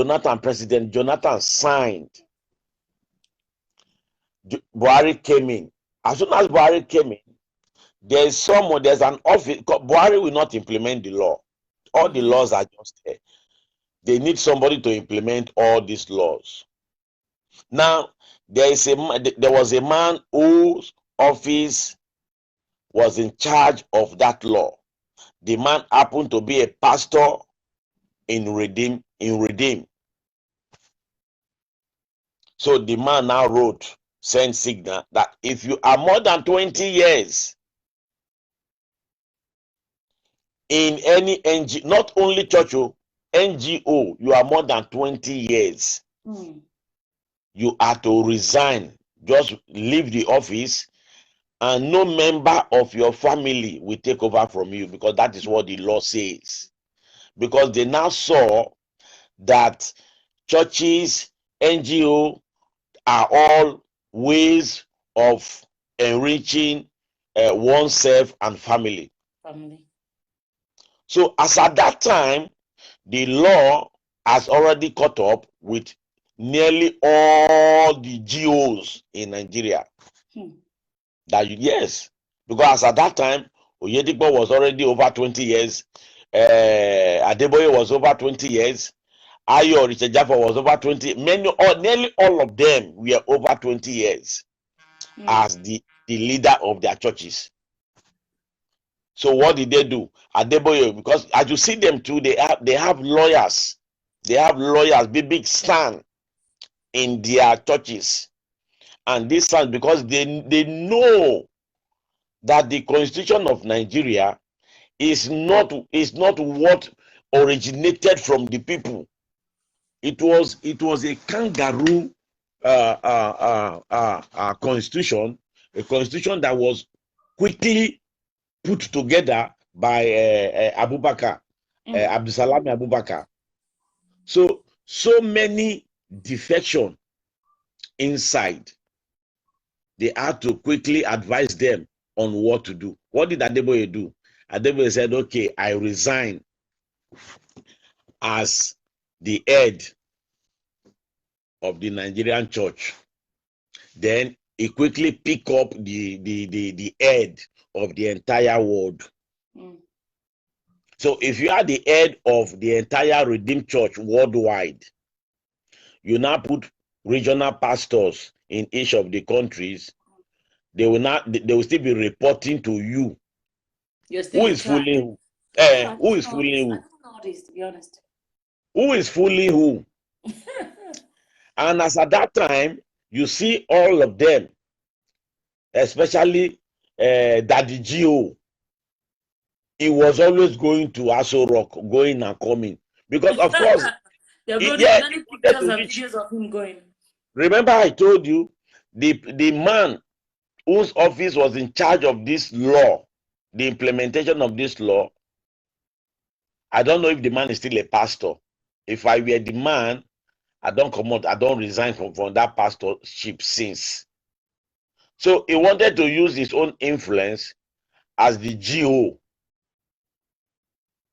President Jonathan signed, Buhari came in. As soon as Buhari came in, there's an office. Buhari will not implement the law. All the laws are just there. They need somebody to implement all these laws. Now, there was a man whose office was in charge of that law. The man happened to be a pastor in Redeem. So the man now sent signal that if you are more than 20 years in any NGO, not only church, NGO, you are more than 20 years, you are to resign. Just leave the office, and no member of your family will take over from you, because that is what the law says. Because they now saw that churches, NGO are all ways of enriching oneself and family. So as at that time, the law has already caught up with nearly all the GOs in Nigeria. Yes, because at that time, Oyedepo was already over 20 years. Adeboye was over 20 years. Ayo Richard Jaffa was over 20. Nearly all of them were over 20 years as the leader of their churches. So what did they do? Adeboye, because as you see them too, they have lawyers. They have lawyers, big stand in their churches. And this stand, because they know that the constitution of Nigeria is not what originated from the people. It was a kangaroo constitution, a constitution that was quickly put together by Abubakar, Abdusalam Abubakar. So many defection inside. They had to quickly advise them on what to do. What did Adeboye do? Adeboye said, okay, I resign as the head of the Nigerian church. Then he quickly picked up the head of the entire world. So if you are the head of the entire Redeemed Church worldwide, you now put regional pastors in each of the countries. They will still be reporting to you. Who is fooling who? Who is fooling who? I don't know this, to be honest. Who is fooling who? And as at that time, you see all of them, especially Daddy Gio. He was always going to Aso Rock, going and coming. Because, of course, many pictures and videos of him going. Remember, I told you, the man whose office was in charge of this law, the implementation of this law, I don't know if the man is still a pastor. If I were the man, I don't resign from that pastorship since. So he wanted to use his own influence as the GO.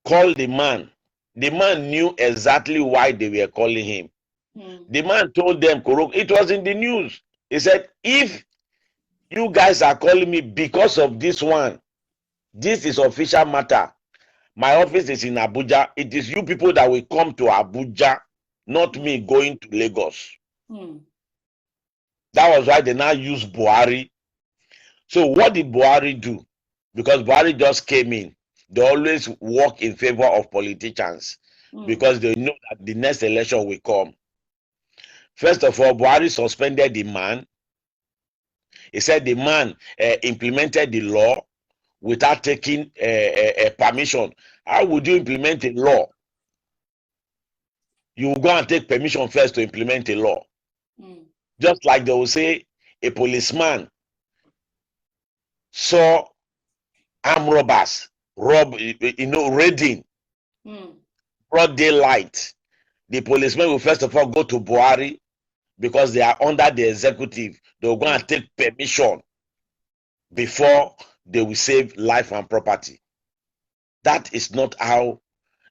Call the man. The man knew exactly why they were calling him. The man told them, it was in the news. He said, if you guys are calling me because of this one, this is official matter. My office is in Abuja. It is you people that will come to Abuja, not me going to Lagos. That was why they now use Buhari. So what did Buhari do? Because Buhari just came in. They always work in favor of politicians because they know that the next election will come. First of all, Buhari suspended the man. He said the man implemented the law without taking a permission. How would you implement a law? You will go and take permission first to implement a law. Just like they will say a policeman saw armed robbers raiding broad daylight. The policemen will first of all go to Buhari because they are under the executive. They will go and take permission before they will save life and property. That is not how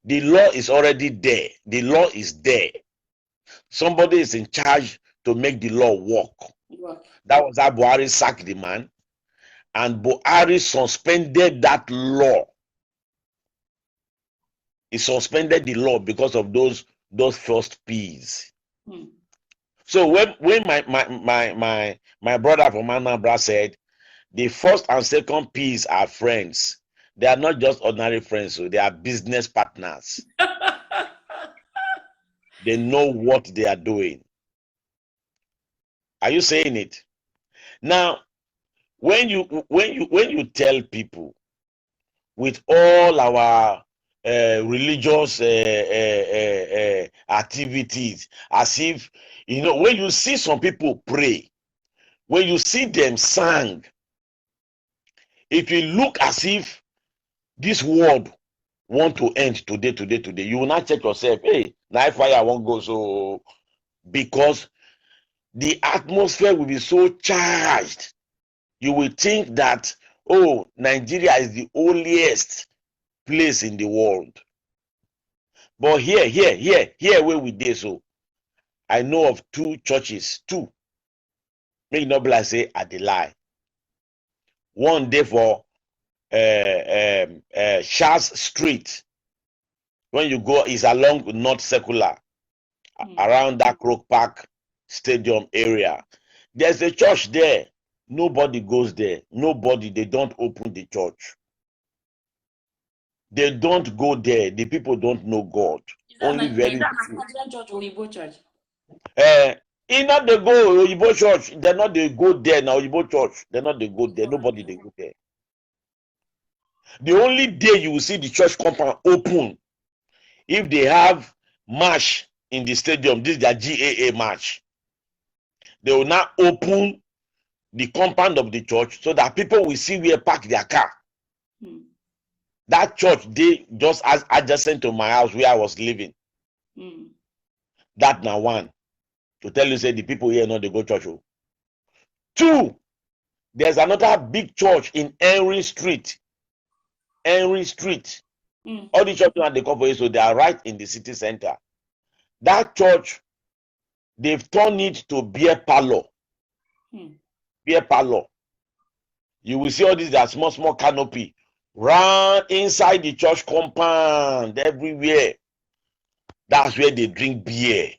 the law is already there. The law is there. Somebody is in charge to make the law work. That was how Buhari sacked the man, and Buhari suspended that law. He suspended the law because of those first P's. So when my brother from Anambra said the first and second P's are friends, they are not just ordinary friends, so they are business partners. They know what they are doing. Are you saying it? Now, when you tell people with all our religious activities, as if, when you see some people pray, when you see them sing, if you look as if this world want to end today, you will not check yourself. Hey, now fire won't go, so because the atmosphere will be so charged, you will think that, oh, Nigeria is the holiest place in the world. But here where we did, so I know of two churches, make not be like say I dey lie. One day for Charles Street. When you go, is along North Secular, around that Croke Park Stadium area. There's a church there. Nobody goes there. Nobody. They don't open the church. They don't go there. The people don't know God. Only very few. Nigerian church or Igbo church? Not they go Igbo church. They're not they go there now. Igbo church. They're not they go there. Nobody they go there. The only day you will see the church compound open if they have march in the stadium. This is their GAA march. They will now open the compound of the church so that people will see where park their car. That church, they just as adjacent to my house where I was living. That now one. To tell you, say the people here know they go church. Two, there's another big church in Henry Street. Henry Street. All the churches that they cover, so they are right in the city center. That church, they've turned it to beer parlor. Beer parlor. You will see all these that small canopy run inside the church compound everywhere. That's where they drink beer.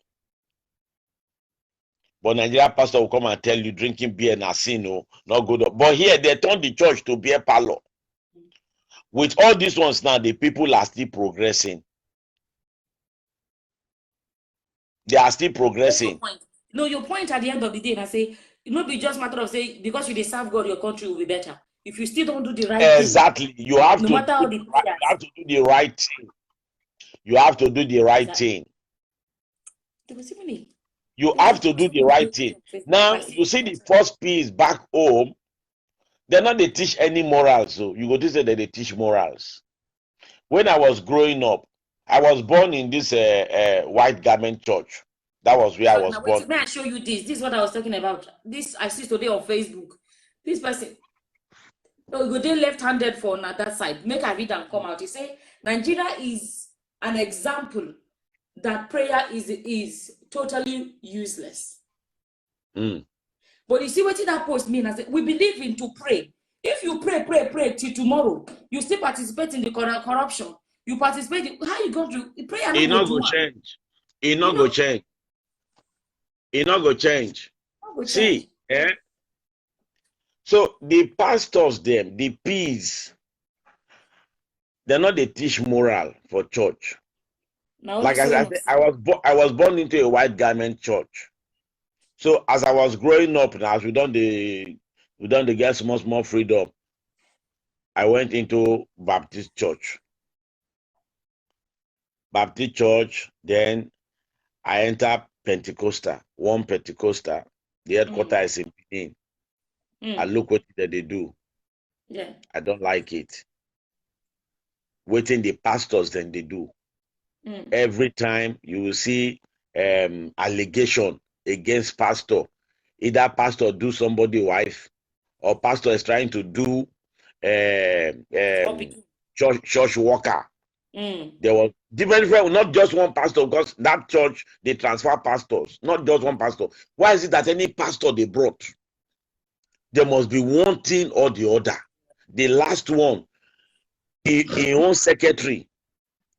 But Nigerian pastor will come and tell you drinking beer na sin, no, not good. But here they turn the church to beer parlor. With all these ones now, the people are still progressing. They are still progressing. No, your point at the end of the day, I say, it not be just matter of say because you dey serve God, your country will be better. If you still don't do the right thing, exactly, you have to. Matter how the you have to do the right thing. You have to do the right thing. You have to do the right thing. Now you see the first piece back home. They're not they teach any morals, so you go to say that they teach morals. When I was growing up, I was born in this white garment church. That was where I was born. May I show you this? This is what I was talking about. This I see today on Facebook. This person, go they left-handed for on that side. Make I read and come out. He say Nigeria is an example that prayer is totally useless. But you see what that post mean? I say we believe in to pray. If you pray till tomorrow, you still participate in the corruption. You participate in, how you going to prayer? It not go change. It not go change. It not go change. See, so the pastors, them, the P's, they're not they teach moral for church. No, like I said, I was born into a white garment church. So as I was growing up, now as we done the get small freedom, I went into Baptist church. Baptist church, then I entered Pentecostal, one Pentecostal. The headquarters is in Benin. I look what they do. Yeah. I don't like it. Waiting the pastors then they do. Every time you will see allegation against pastor. Either pastor do somebody wife, or pastor is trying to do church worker. There was different, not just one pastor, because that church they transfer pastors, not just one pastor. Why is it that any pastor they brought, there must be one thing or the other? The last one, he own secretary.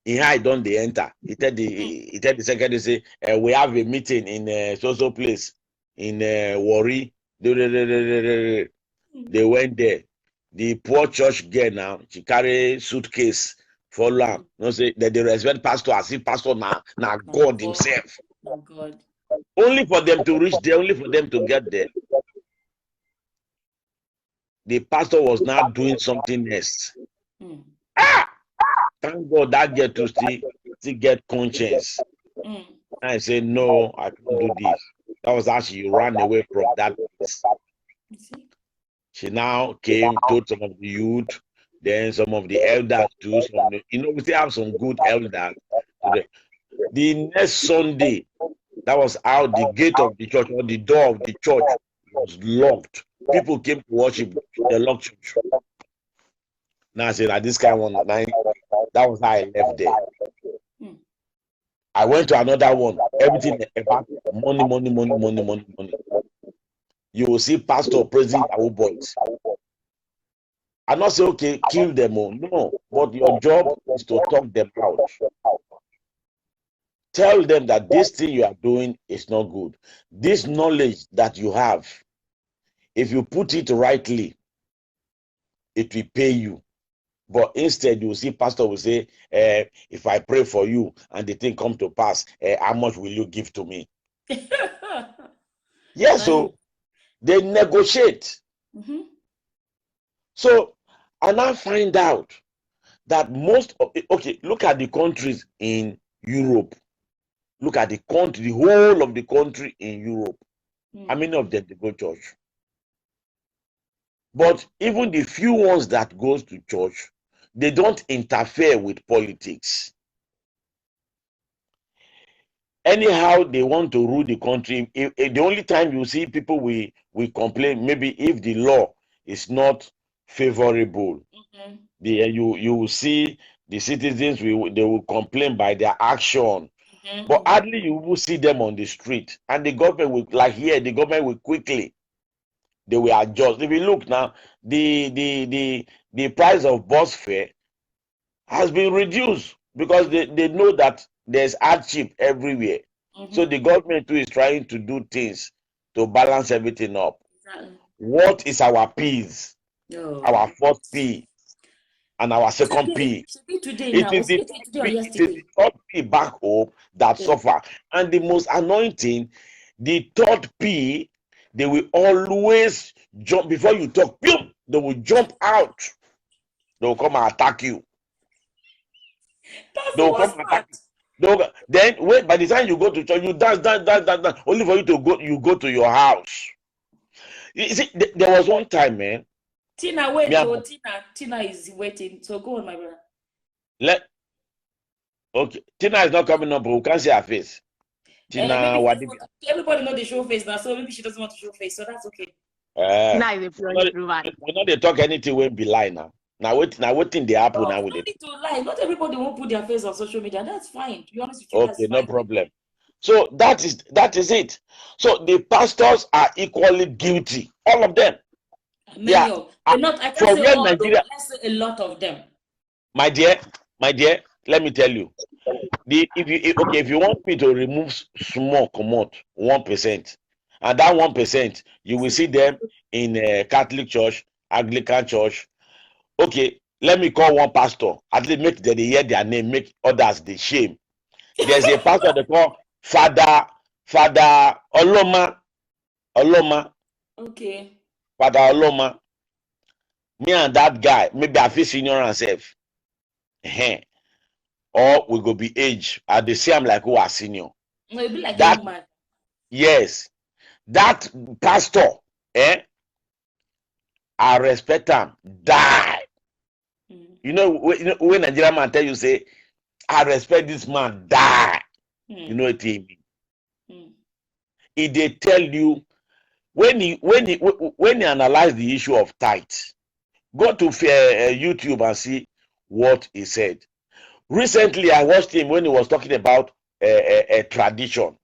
He had done the enter. He tell the secretary say, we have a meeting in so place in Warri. They went there. The poor church girl now, she carry suitcase follow am. No say that they respect pastor as if pastor na God himself. Oh God. Only for them to reach there, only for them to get there. The pastor was now doing something else. Thank God that girl to still get conscience. I say, no, I can't do this. That was how she ran away from that place. She now came, told some of the youth, then some of the elders too. We still have some good elders. The next Sunday, that was how the gate of the church or the door of the church was locked. People came to worship the locked church. Now I said, this kind of one, that was how I left there. I went to another one. Everything about money. You will see pastor praising our boys. I not say, okay, kill them all. No, but your job is to talk them out. Tell them that this thing you are doing is not good. This knowledge that you have, if you put it rightly, it will pay you. But instead, you will see pastor will say, if I pray for you and the thing come to pass, how much will you give to me? Yes, so they negotiate. So, and I find out that most of look at the countries in Europe. Look at the country, the whole of the country in Europe. How many of them they go to church? But even the few ones that goes to church, they don't interfere with politics. Anyhow, they want to rule the country. The only time you see people we complain, maybe if the law is not favorable, you will see the citizens they will complain by their action. But hardly you will see them on the street, and the government will, like here, the government will quickly, they will adjust. If you look now, the price of bus fare has been reduced because they know that there's hardship everywhere. So the government too is trying to do things to balance everything up. What is our P's? Our first P and our second P. It is the third P back home that suffer. And the most annoying thing, the third P, they will always jump before you talk. Boom, they will jump out. They will come and attack you. They will come and attack you. Then wait, by the time you go to church, you dance, only for you to go to your house. You see, there was one time, man. Tina, wait, Tina is waiting. So go on, my brother. Okay, Tina is not coming up, but we can't see her face. Tina, everybody know the show face now, so maybe she doesn't want to show face, so that's okay. We know they talk anything when be lie now. Now waiting the apple now with it. Need to lie. Not everybody won't put their face on social media. That's fine. To be honest with you, okay, no problem. So that is it. So the pastors are equally guilty, all of them. Many of not. I can't say all of them. Let's say a lot of them. My dear, let me tell you. If you want me to remove small commot 1%, and that 1%, you will see them in Catholic Church, Anglican Church. Okay, let me call one pastor. At least make them hear their name, make others the shame. There's a pastor they call Father Oloma. Okay. Father Oloma. Me and that guy, maybe I feel senior and self. Or we go be age. At the same like who are senior. No, it be like a That young man. yes, that pastor, I respect him. Die. You know when Nigerian man tell you say, I respect this man, die. You know what he mean? If they tell you when he analyze the issue of tithe, go to YouTube and see what he said. Recently, I watched him when he was talking about a tradition.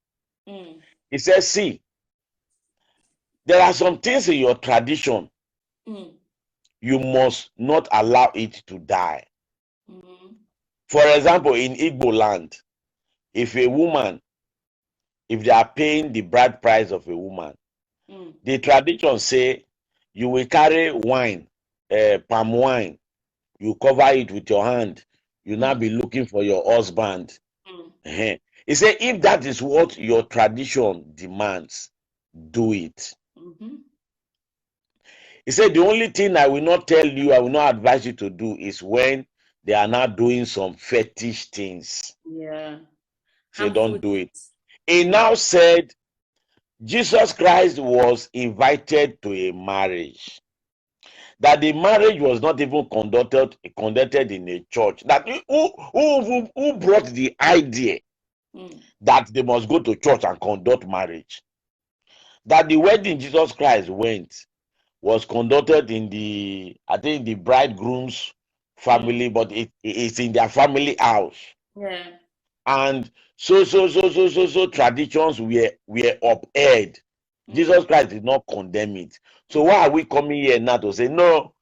He says, see, there are some things in your tradition you must not allow it to die. For example, in Igbo land, if a woman, if they are paying the bride price of a woman, the tradition say you will carry wine, palm wine, you cover it with your hand, you now be looking for your husband. He said, if that is what your tradition demands, do it. He said, the only thing I will not tell you, I will not advise you to do is when they are not doing some fetish things. Yeah. So don't do it. He now said, Jesus Christ was invited to a marriage. That the marriage was not even conducted in a church. That who brought the idea that they must go to church and conduct marriage? That the wedding Jesus Christ went was conducted in the, I think, the bridegroom's family, but it's in their family house. Yeah. And so traditions were upheld. Jesus Christ did not condemn it. So why are we coming here now to say no?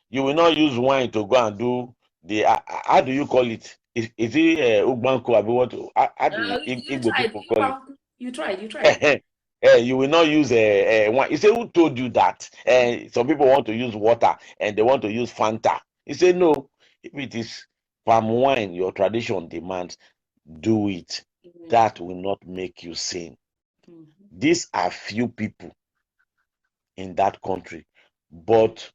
You will not use wine to go and do the how do you call it? Is it Ugbanko? How do Igbo people call it? You tried. You will not use wine. He said, who told you that? Some people want to use water and they want to use Fanta. He said, no, if it is palm wine, your tradition demands, do it. That will not make you sin. These are few people in that country, but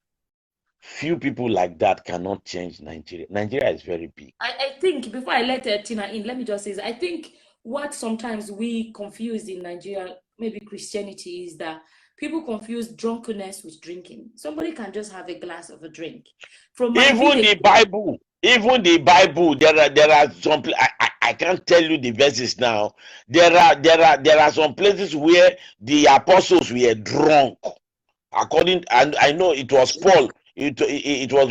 few people like that cannot change Nigeria. Nigeria is very big. I think before I let Tina in, let me just say, I think what sometimes we confuse in Nigeria, maybe Christianity, is that people confuse drunkenness with drinking. Somebody can just have a glass of a drink. From my village, even the Bible, there are some. I can't tell you the verses now. There are some places where the apostles were drunk. According, and I know it was Paul. It was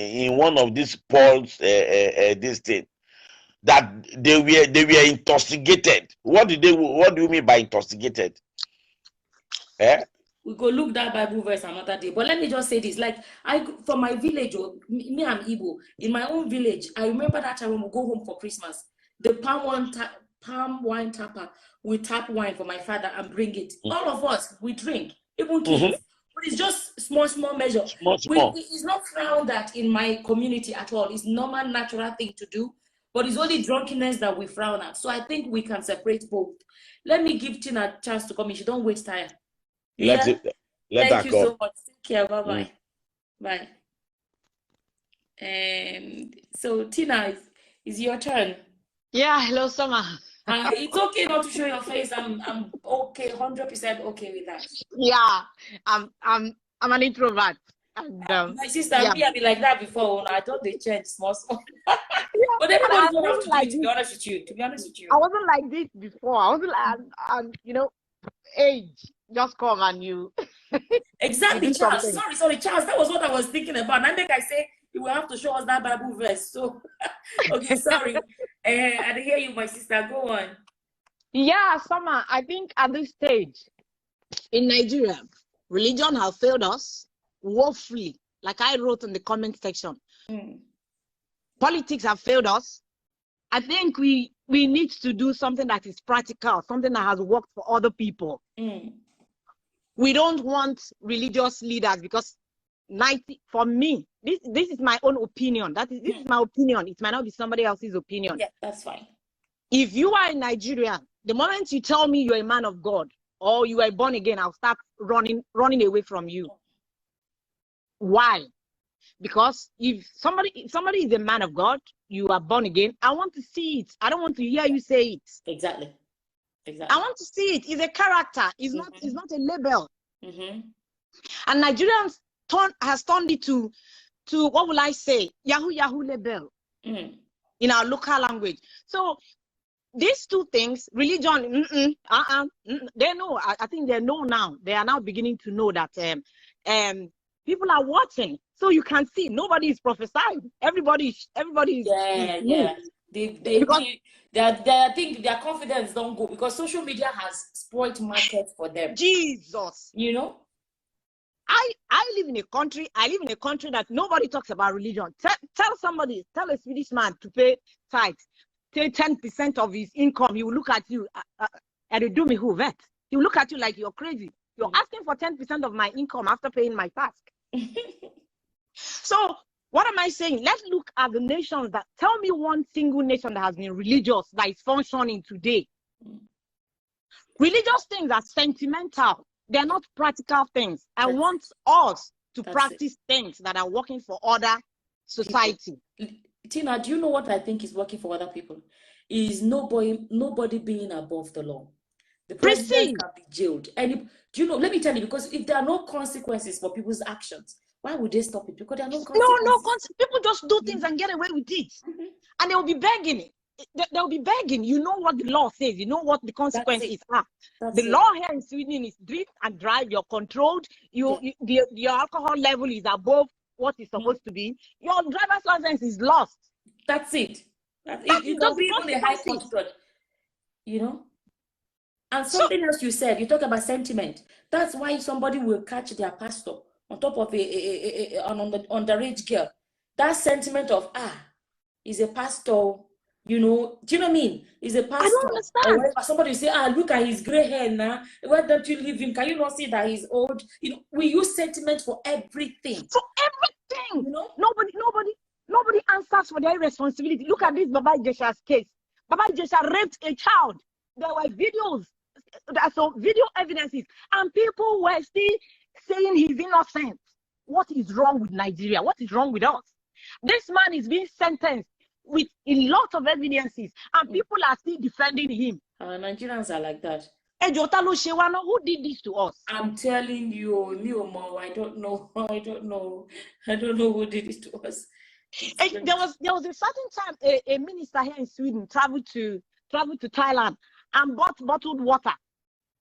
in one of these Paul's this thing that they were intoxicated. What do you mean by intoxicated? We go look that Bible verse another day. But let me just say this: like from my village, me and Igbo, in my own village, I remember that time when we go home for Christmas, the palm wine tapper, we tap wine for my father and bring it. All of us, we drink, even kids. But it's just small measure. Small. It's not frowned at in my community at all. It's normal, natural thing to do. But it's only drunkenness that we frown at. So I think we can separate both. Let me give Tina a chance to come in. She don't waste time. Let Thank you go. so much. Take care. Bye. Bye. And so Tina, is your turn. Yeah, hello, Summer. It's okay not to show your face. I'm okay, 100% okay with that. Yeah, I'm an introvert. And my sister, I've been like that before. I thought they changed small. But everybody don't have to do it, to be honest with you. I wasn't like this before. I wasn't like, age just come and you. Exactly, Charles. Sorry, Charles. That was what I was thinking about. I think I say you will have to show us that Bible verse. So, okay, sorry. I hear you, my sister. Go on. Yeah, Summer. I think at this stage in Nigeria, religion has failed us woefully. Like I wrote in the comment section, politics have failed us. I think we need to do something that is practical, something that has worked for other people. We don't want religious leaders because for me, this is my own opinion. This is my opinion. It might not be somebody else's opinion. Yeah, that's fine. If you are in Nigeria, the moment you tell me you're a man of God or you are born again, I'll start running away from you. Why? Because if somebody is a man of God, you are born again, I want to see it. I don't want to hear you say it. Exactly. I want to see it. It's a character. It's not a label. And Nigerians has turned it to what will I say? Yahoo label in our local language. So these two things, religion, they know. I think they know now. They are now beginning to know that people are watching. So you can see nobody is prophesying. Everybody is yeah. I think their confidence don't go because social media has spoiled market for them. Jesus. You know? I live in a country that nobody talks about religion. Tell a Swedish man to pay tithes, pay 10% of his income. He will look at you and you do me who vet. He will look at you like you're crazy. You're asking for 10% of my income after paying my tax. So what am I saying? Let's look at the nations that tell me one single nation that has been religious that is functioning today. Religious things are sentimental. They're not practical things. I want us to practice things that are working for other society. Tina, do you know what I think is working for other people? Is nobody being above the law. The president can be jailed. And do you know, let me tell you, because if there are no consequences for people's actions, why would they stop it? Because there are no consequences. People just do things and get away with it. And they will be begging. They'll be begging. You know what the law says. You know what the consequences are. The law here in Sweden is drink and drive. You're controlled. Your alcohol level is above what is supposed to be. Your driver's license is lost. That's it. It doesn't be even a high control. You know? And something else you said, you talk about sentiment. That's why somebody will catch their pastor on top of an underage girl. That sentiment of, is a pastor, you know, do you know what I mean? Is a pastor. I don't understand. Or somebody will say, look at his gray hair now. Why don't you leave him? Can you not see that he's old? You know, we use sentiment for everything. For everything. You know? Nobody answers for their responsibility. Look at this Baba Ijesha's case. Baba Ijesha raped a child. There were videos, so video evidences, and people were still saying he's innocent. What is wrong with Nigeria? What is wrong with us? This man is being sentenced with a lot of evidences, and people are still defending him. Nigerians are like that. Who did this to us? I'm telling you, Niomo, I don't know who did it to us. There was a certain time a minister here in Sweden traveled to Thailand and bought bottled water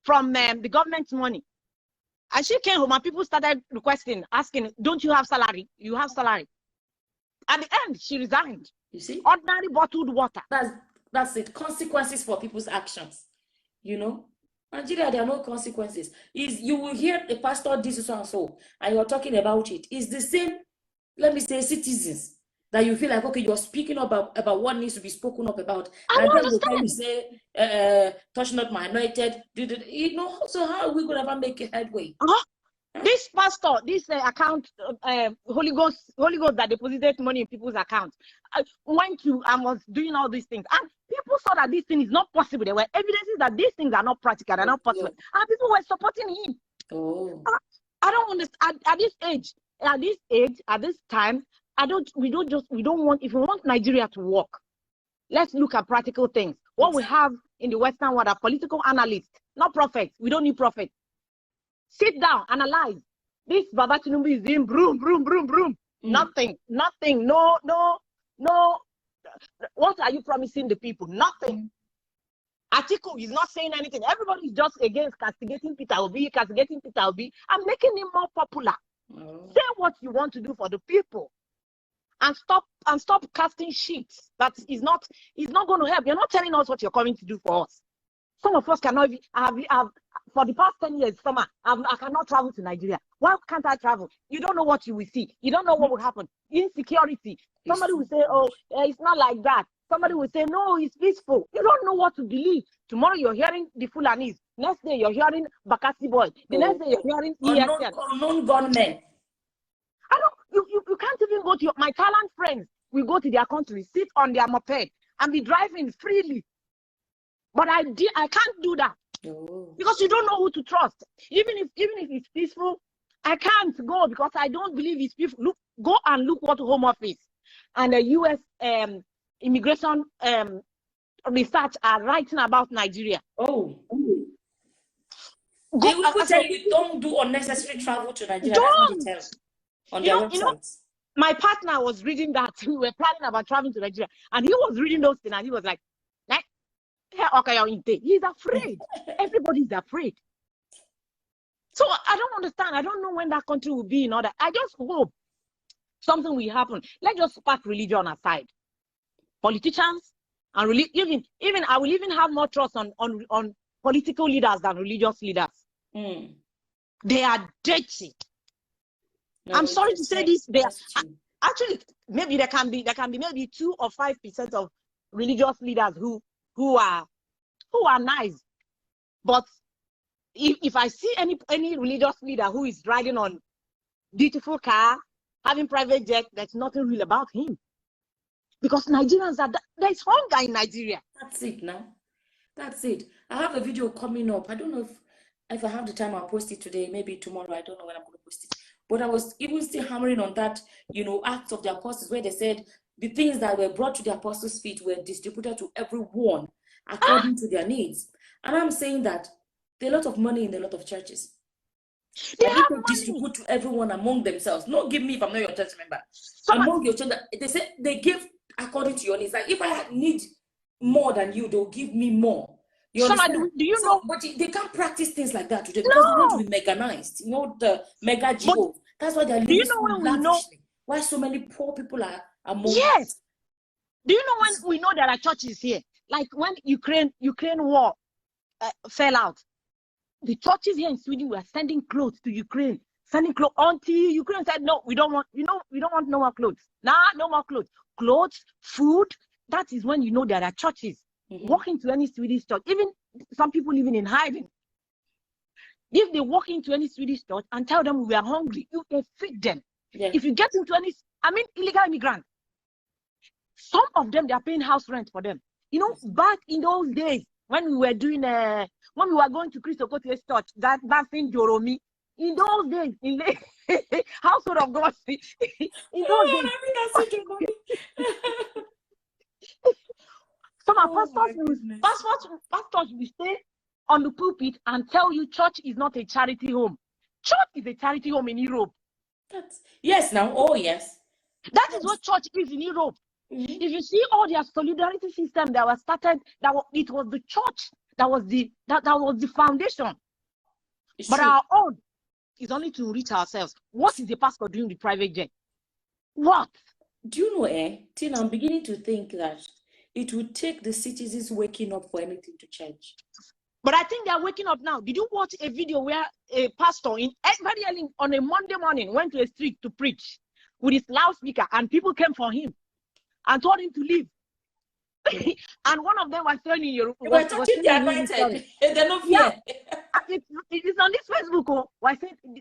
from the government's money. And she came home and people started asking, don't you have salary? You have salary. At the end, she resigned. You see? Ordinary bottled water. That's it. Consequences for people's actions. You know? Nigeria, there are no consequences. You will hear a pastor this so and so, and you're talking about it. It's the same, let me say, citizens that you feel like, okay, you're speaking about what needs to be spoken up about. And then the time you say, touch not my anointed, you know, so how are we going to ever make a headway? This pastor, this account, Holy Ghost that deposited money in people's accounts, went to and was doing all these things. And people saw that this thing is not possible. There were evidences that these things are not practical, they're not possible. And people were supporting him. I don't understand. At this time, we don't want, if we want Nigeria to work, let's look at practical things. What we have in the Western world are political analysts, not prophets. We don't need prophets. Sit down, analyze. This Baba Tinubu is doing broom. Nothing. No. What are you promising the people? Nothing. Atiku is not saying anything. Everybody is just against castigating Peter Obi. I'm making him more popular. Say what you want to do for the people. And stop casting sheets. That is not going to help. You're not telling us what you're coming to do for us. Some of us cannot have for the past 10 years, summer, I cannot travel to Nigeria. Why can't I travel? You don't know what you will see. You don't know what will happen. Insecurity. Somebody will say, it's not like that. Somebody will say, no, it's peaceful. You don't know what to believe. Tomorrow you're hearing the Fulanis. Next day you're hearing Bakassi Boy. The next day you're hearing ESN. Unknown gunmen. You can't even go to my Thailand friends. We go to their country, sit on their moped, and be driving freely. But I can't do that because you don't know who to trust. Even if it's peaceful, I can't go because I don't believe it's people. Look, go and look what Home Office and the U.S. immigration research are writing about Nigeria. Oh. Go, They will even tell you don't do unnecessary travel to Nigeria. That's what they tell on their websites. My partner was reading that. We were planning about traveling to Nigeria, and he was reading those things, and he was like, he's afraid. Everybody's afraid. So I don't understand. I don't know when that country will be in order. I just hope something will happen. Let's just put religion aside. Politicians and even I will even have more trust on political leaders than religious leaders. Mm. They are dirty. No, I'm sorry to say this. They are, actually, maybe there can be maybe 2 or 5% of religious leaders who are nice. But if I see any religious leader who is riding on beautiful car, having private jet, there's nothing real about him. Because Nigerians there's hunger in Nigeria. That's it now. That's it. I have a video coming up. I don't know if I have the time, I'll post it today, maybe tomorrow. I don't know when I'm going to post it. But I was even still hammering on that, Acts of the Apostles, where they said the things that were brought to the apostles' feet were distributed to everyone according to their needs. And I'm saying that there's a lot of money in a lot of churches. They have money. Distribute to everyone among themselves. Not give me if I'm not your church member. Among your church, they say they give according to your needs. Like if I need more than you, they'll give me more. You understand? Do you know? But they can't practice things like that today because they want to be mechanized. The mega GO. That's why they're living so lavishly. Why so many poor people are among us. Do you know when we know there are churches here? Like when Ukraine war fell out, the churches here in Sweden were sending clothes to Ukraine, sending clothes until Ukraine said, no, we don't want no more clothes. Nah, no more clothes. Clothes, food. That is when you know there are churches. Walk into any Swedish church, even some people living in hiding. If they walk into any Swedish church and tell them we are hungry, you can feed them. Yeah. If you get into illegal immigrants, some of them, they are paying house rent for them. Back in those days, when we were doing, when we were going to Christo Kotie's church, that's in Joromi, in those days, in the household of God, in those days. Some pastors will stay on the pulpit and tell you church is not a charity home. Church is a charity home in Europe. Yes, now. Oh, yes. That is what church is in Europe. Mm-hmm. If you see all their solidarity system that was started, it was the church that was the foundation. But true. Our own is only to reach ourselves. What is the pastor doing with private jet? What? Do you know, Tina, I'm beginning to think that it would take the citizens waking up for anything to change. But I think they are waking up now. Did you watch a video where a pastor very early on a Monday morning went to a street to preach with his loudspeaker and people came for him and told him to leave? And one of them was telling you, they're anointed. They're not here. It is on this Facebook.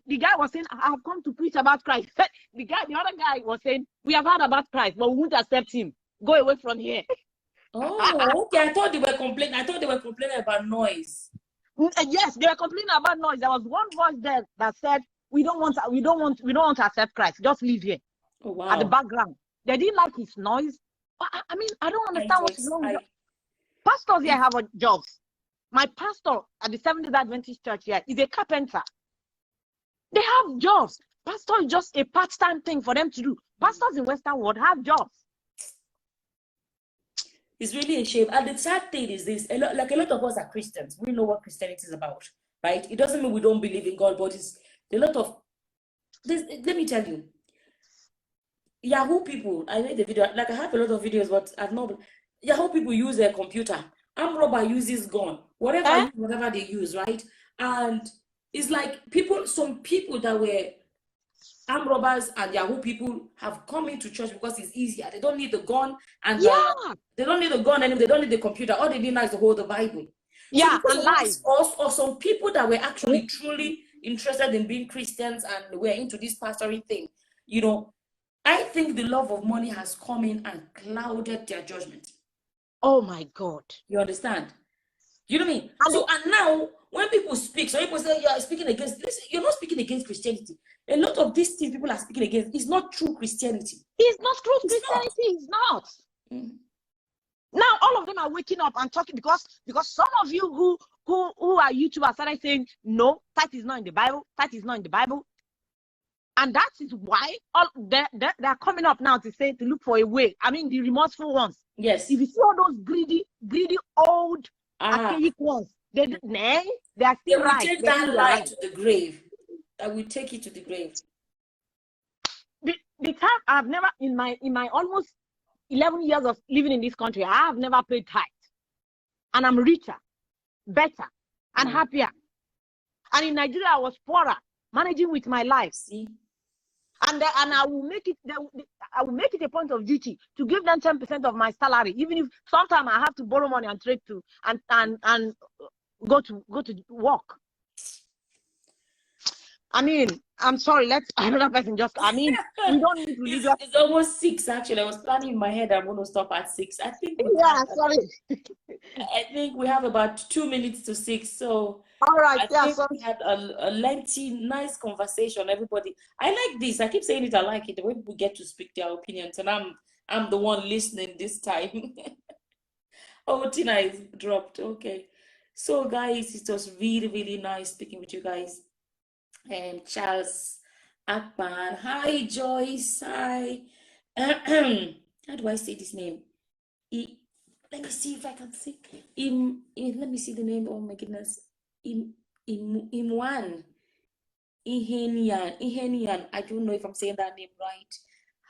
The guy was saying, I have come to preach about Christ. The other guy was saying, we have heard about Christ, but we won't accept him. Go away from here. Oh, okay. I thought they were complaining about noise. Yes, they were complaining about noise. There was one voice there that said, we don't want to accept Christ. Just leave here. Oh, wow. At the background. They didn't like his noise. I don't understand what's wrong with pastors here have jobs. My pastor at the Seventh-day Adventist Church here is a carpenter. They have jobs. Pastor is just a part-time thing for them to do. Pastors in Western world have jobs. It's really a shame. And the sad thing is this, a lot of us are Christians. We know what Christianity is about, right? It doesn't mean we don't believe in God, but it's a lot of this. Let me tell you, Yahoo people, I made the video, I have a lot of videos, but I've not. Yahoo people use their computer. Arm robber uses gun. Whatever they use, right? And it's like some people that were arm robbers and Yahoo people have come into church because it's easier. They don't need the gun and they don't need the gun anymore. They don't need the computer. All they need now is to hold the Bible. Yeah, so alive. Or some people that were actually truly interested in being Christians and were into this pastoring thing, I think the love of money has come in and clouded their judgment. Oh my God. You understand? You know what I mean? And now when people speak, some people say you're speaking against this, you're not speaking against Christianity. lot of these things people are speaking against is not true Christianity. It's not true Christianity. It's not. Now all of them are waking up and talking because some of you who are YouTubers started saying no, that is not in the Bible. That is not in the Bible. And that is why all they're coming up now to look for a way. I mean, the remorseful ones. Yes. If you see all those greedy old archaic ones, they are still right. They will take that lie to the grave. I will take it to the grave. The time I've never in my almost 11 years of living in this country, I have never paid tithe, and I'm richer, better, and happier. And in Nigeria, I was poorer, managing with my life. See. And I will make it. I will make it a point of duty to give them 10% of my salary, even if sometimes I have to borrow money and trade to and go to work. I mean, I'm sorry. Let's another person just. I mean, we don't need religious. It's almost 6 actually. I was planning in my head. I'm going to stop at 6. I think. Sorry. I think we have about 2 minutes to 6. So. All right. I think we had a lengthy, nice conversation. Everybody, I like this. I keep saying it. I like it. The way people get to speak their opinions, and I'm the one listening this time. Oh, Tina is dropped. Okay. So, guys, it was really, really nice speaking with you guys. And Charles Akpan. Hi, Joyce. Hi. How do I say this name? Let me see if I can see. Let me see the name. Oh my goodness. Imwan. Ihenian. I don't know if I'm saying that name right.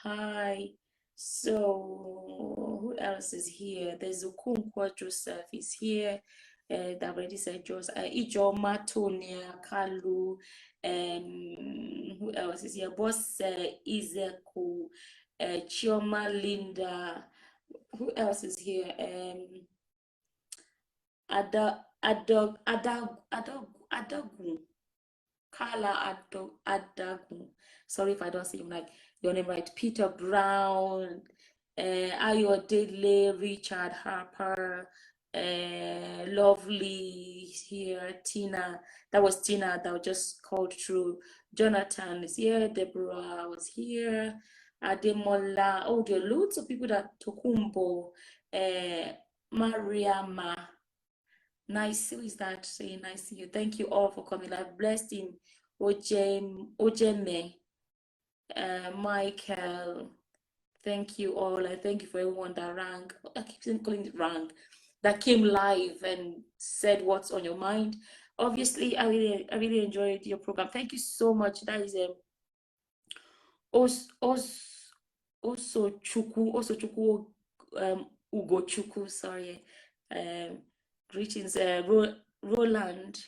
Hi. So who else is here? There's Okunkwa Joseph is here. That already said Joseph. Ijoma Tonia Kalu. Who else is here? Boss Izeku. Chioma Linda. Who else is here? Adagu. Carla Adagu. Sorry if I don't say your name right. Peter Brown, Ayodele, Richard Harper, Lovely here, Tina. That was Tina that was just called through. Jonathan is here. Deborah was here. Ademola. Oh, there are loads of people that Tokumbo, Mariama. Nice. Who is that saying nice to you? Thank you all for coming. I've blessed in Ojeme, Michael. Thank you all. I thank you for everyone that rang. I keep calling it rang, that came live and said what's on your mind. Obviously, I really enjoyed your program. Thank you so much. That is also Chuku Ugochukwu. Sorry. Greetings, Roland.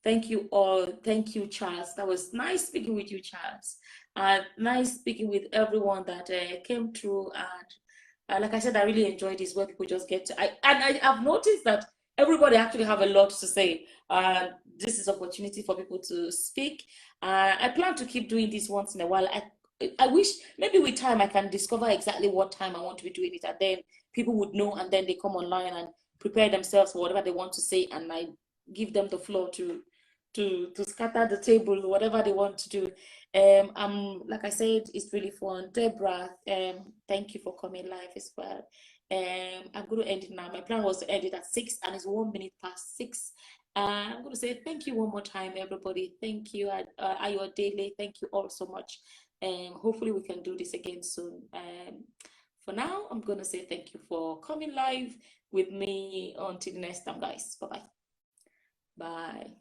Thank you all. Thank you, Charles. That was nice speaking with you, Charles. Nice speaking with everyone that came through. And like I said, I really enjoyed this where people just get to. I've noticed that everybody actually have a lot to say. This is opportunity for people to speak. I plan to keep doing this once in a while. I wish maybe with time I can discover exactly what time I want to be doing it, and then people would know, and then they come online and prepare themselves for whatever they want to say, and I give them the floor to scatter the table, whatever they want to do. Like I said, it's really fun. Deborah, thank you for coming live as well. I'm going to end it now. My plan was to end it at 6, and it's 1 minute past 6. I'm going to say thank you one more time, everybody. Thank you, Ayodele. Thank you all so much. Hopefully we can do this again soon. For now, I'm going to say thank you for coming live with me. Until the next time, guys. Bye-bye. Bye.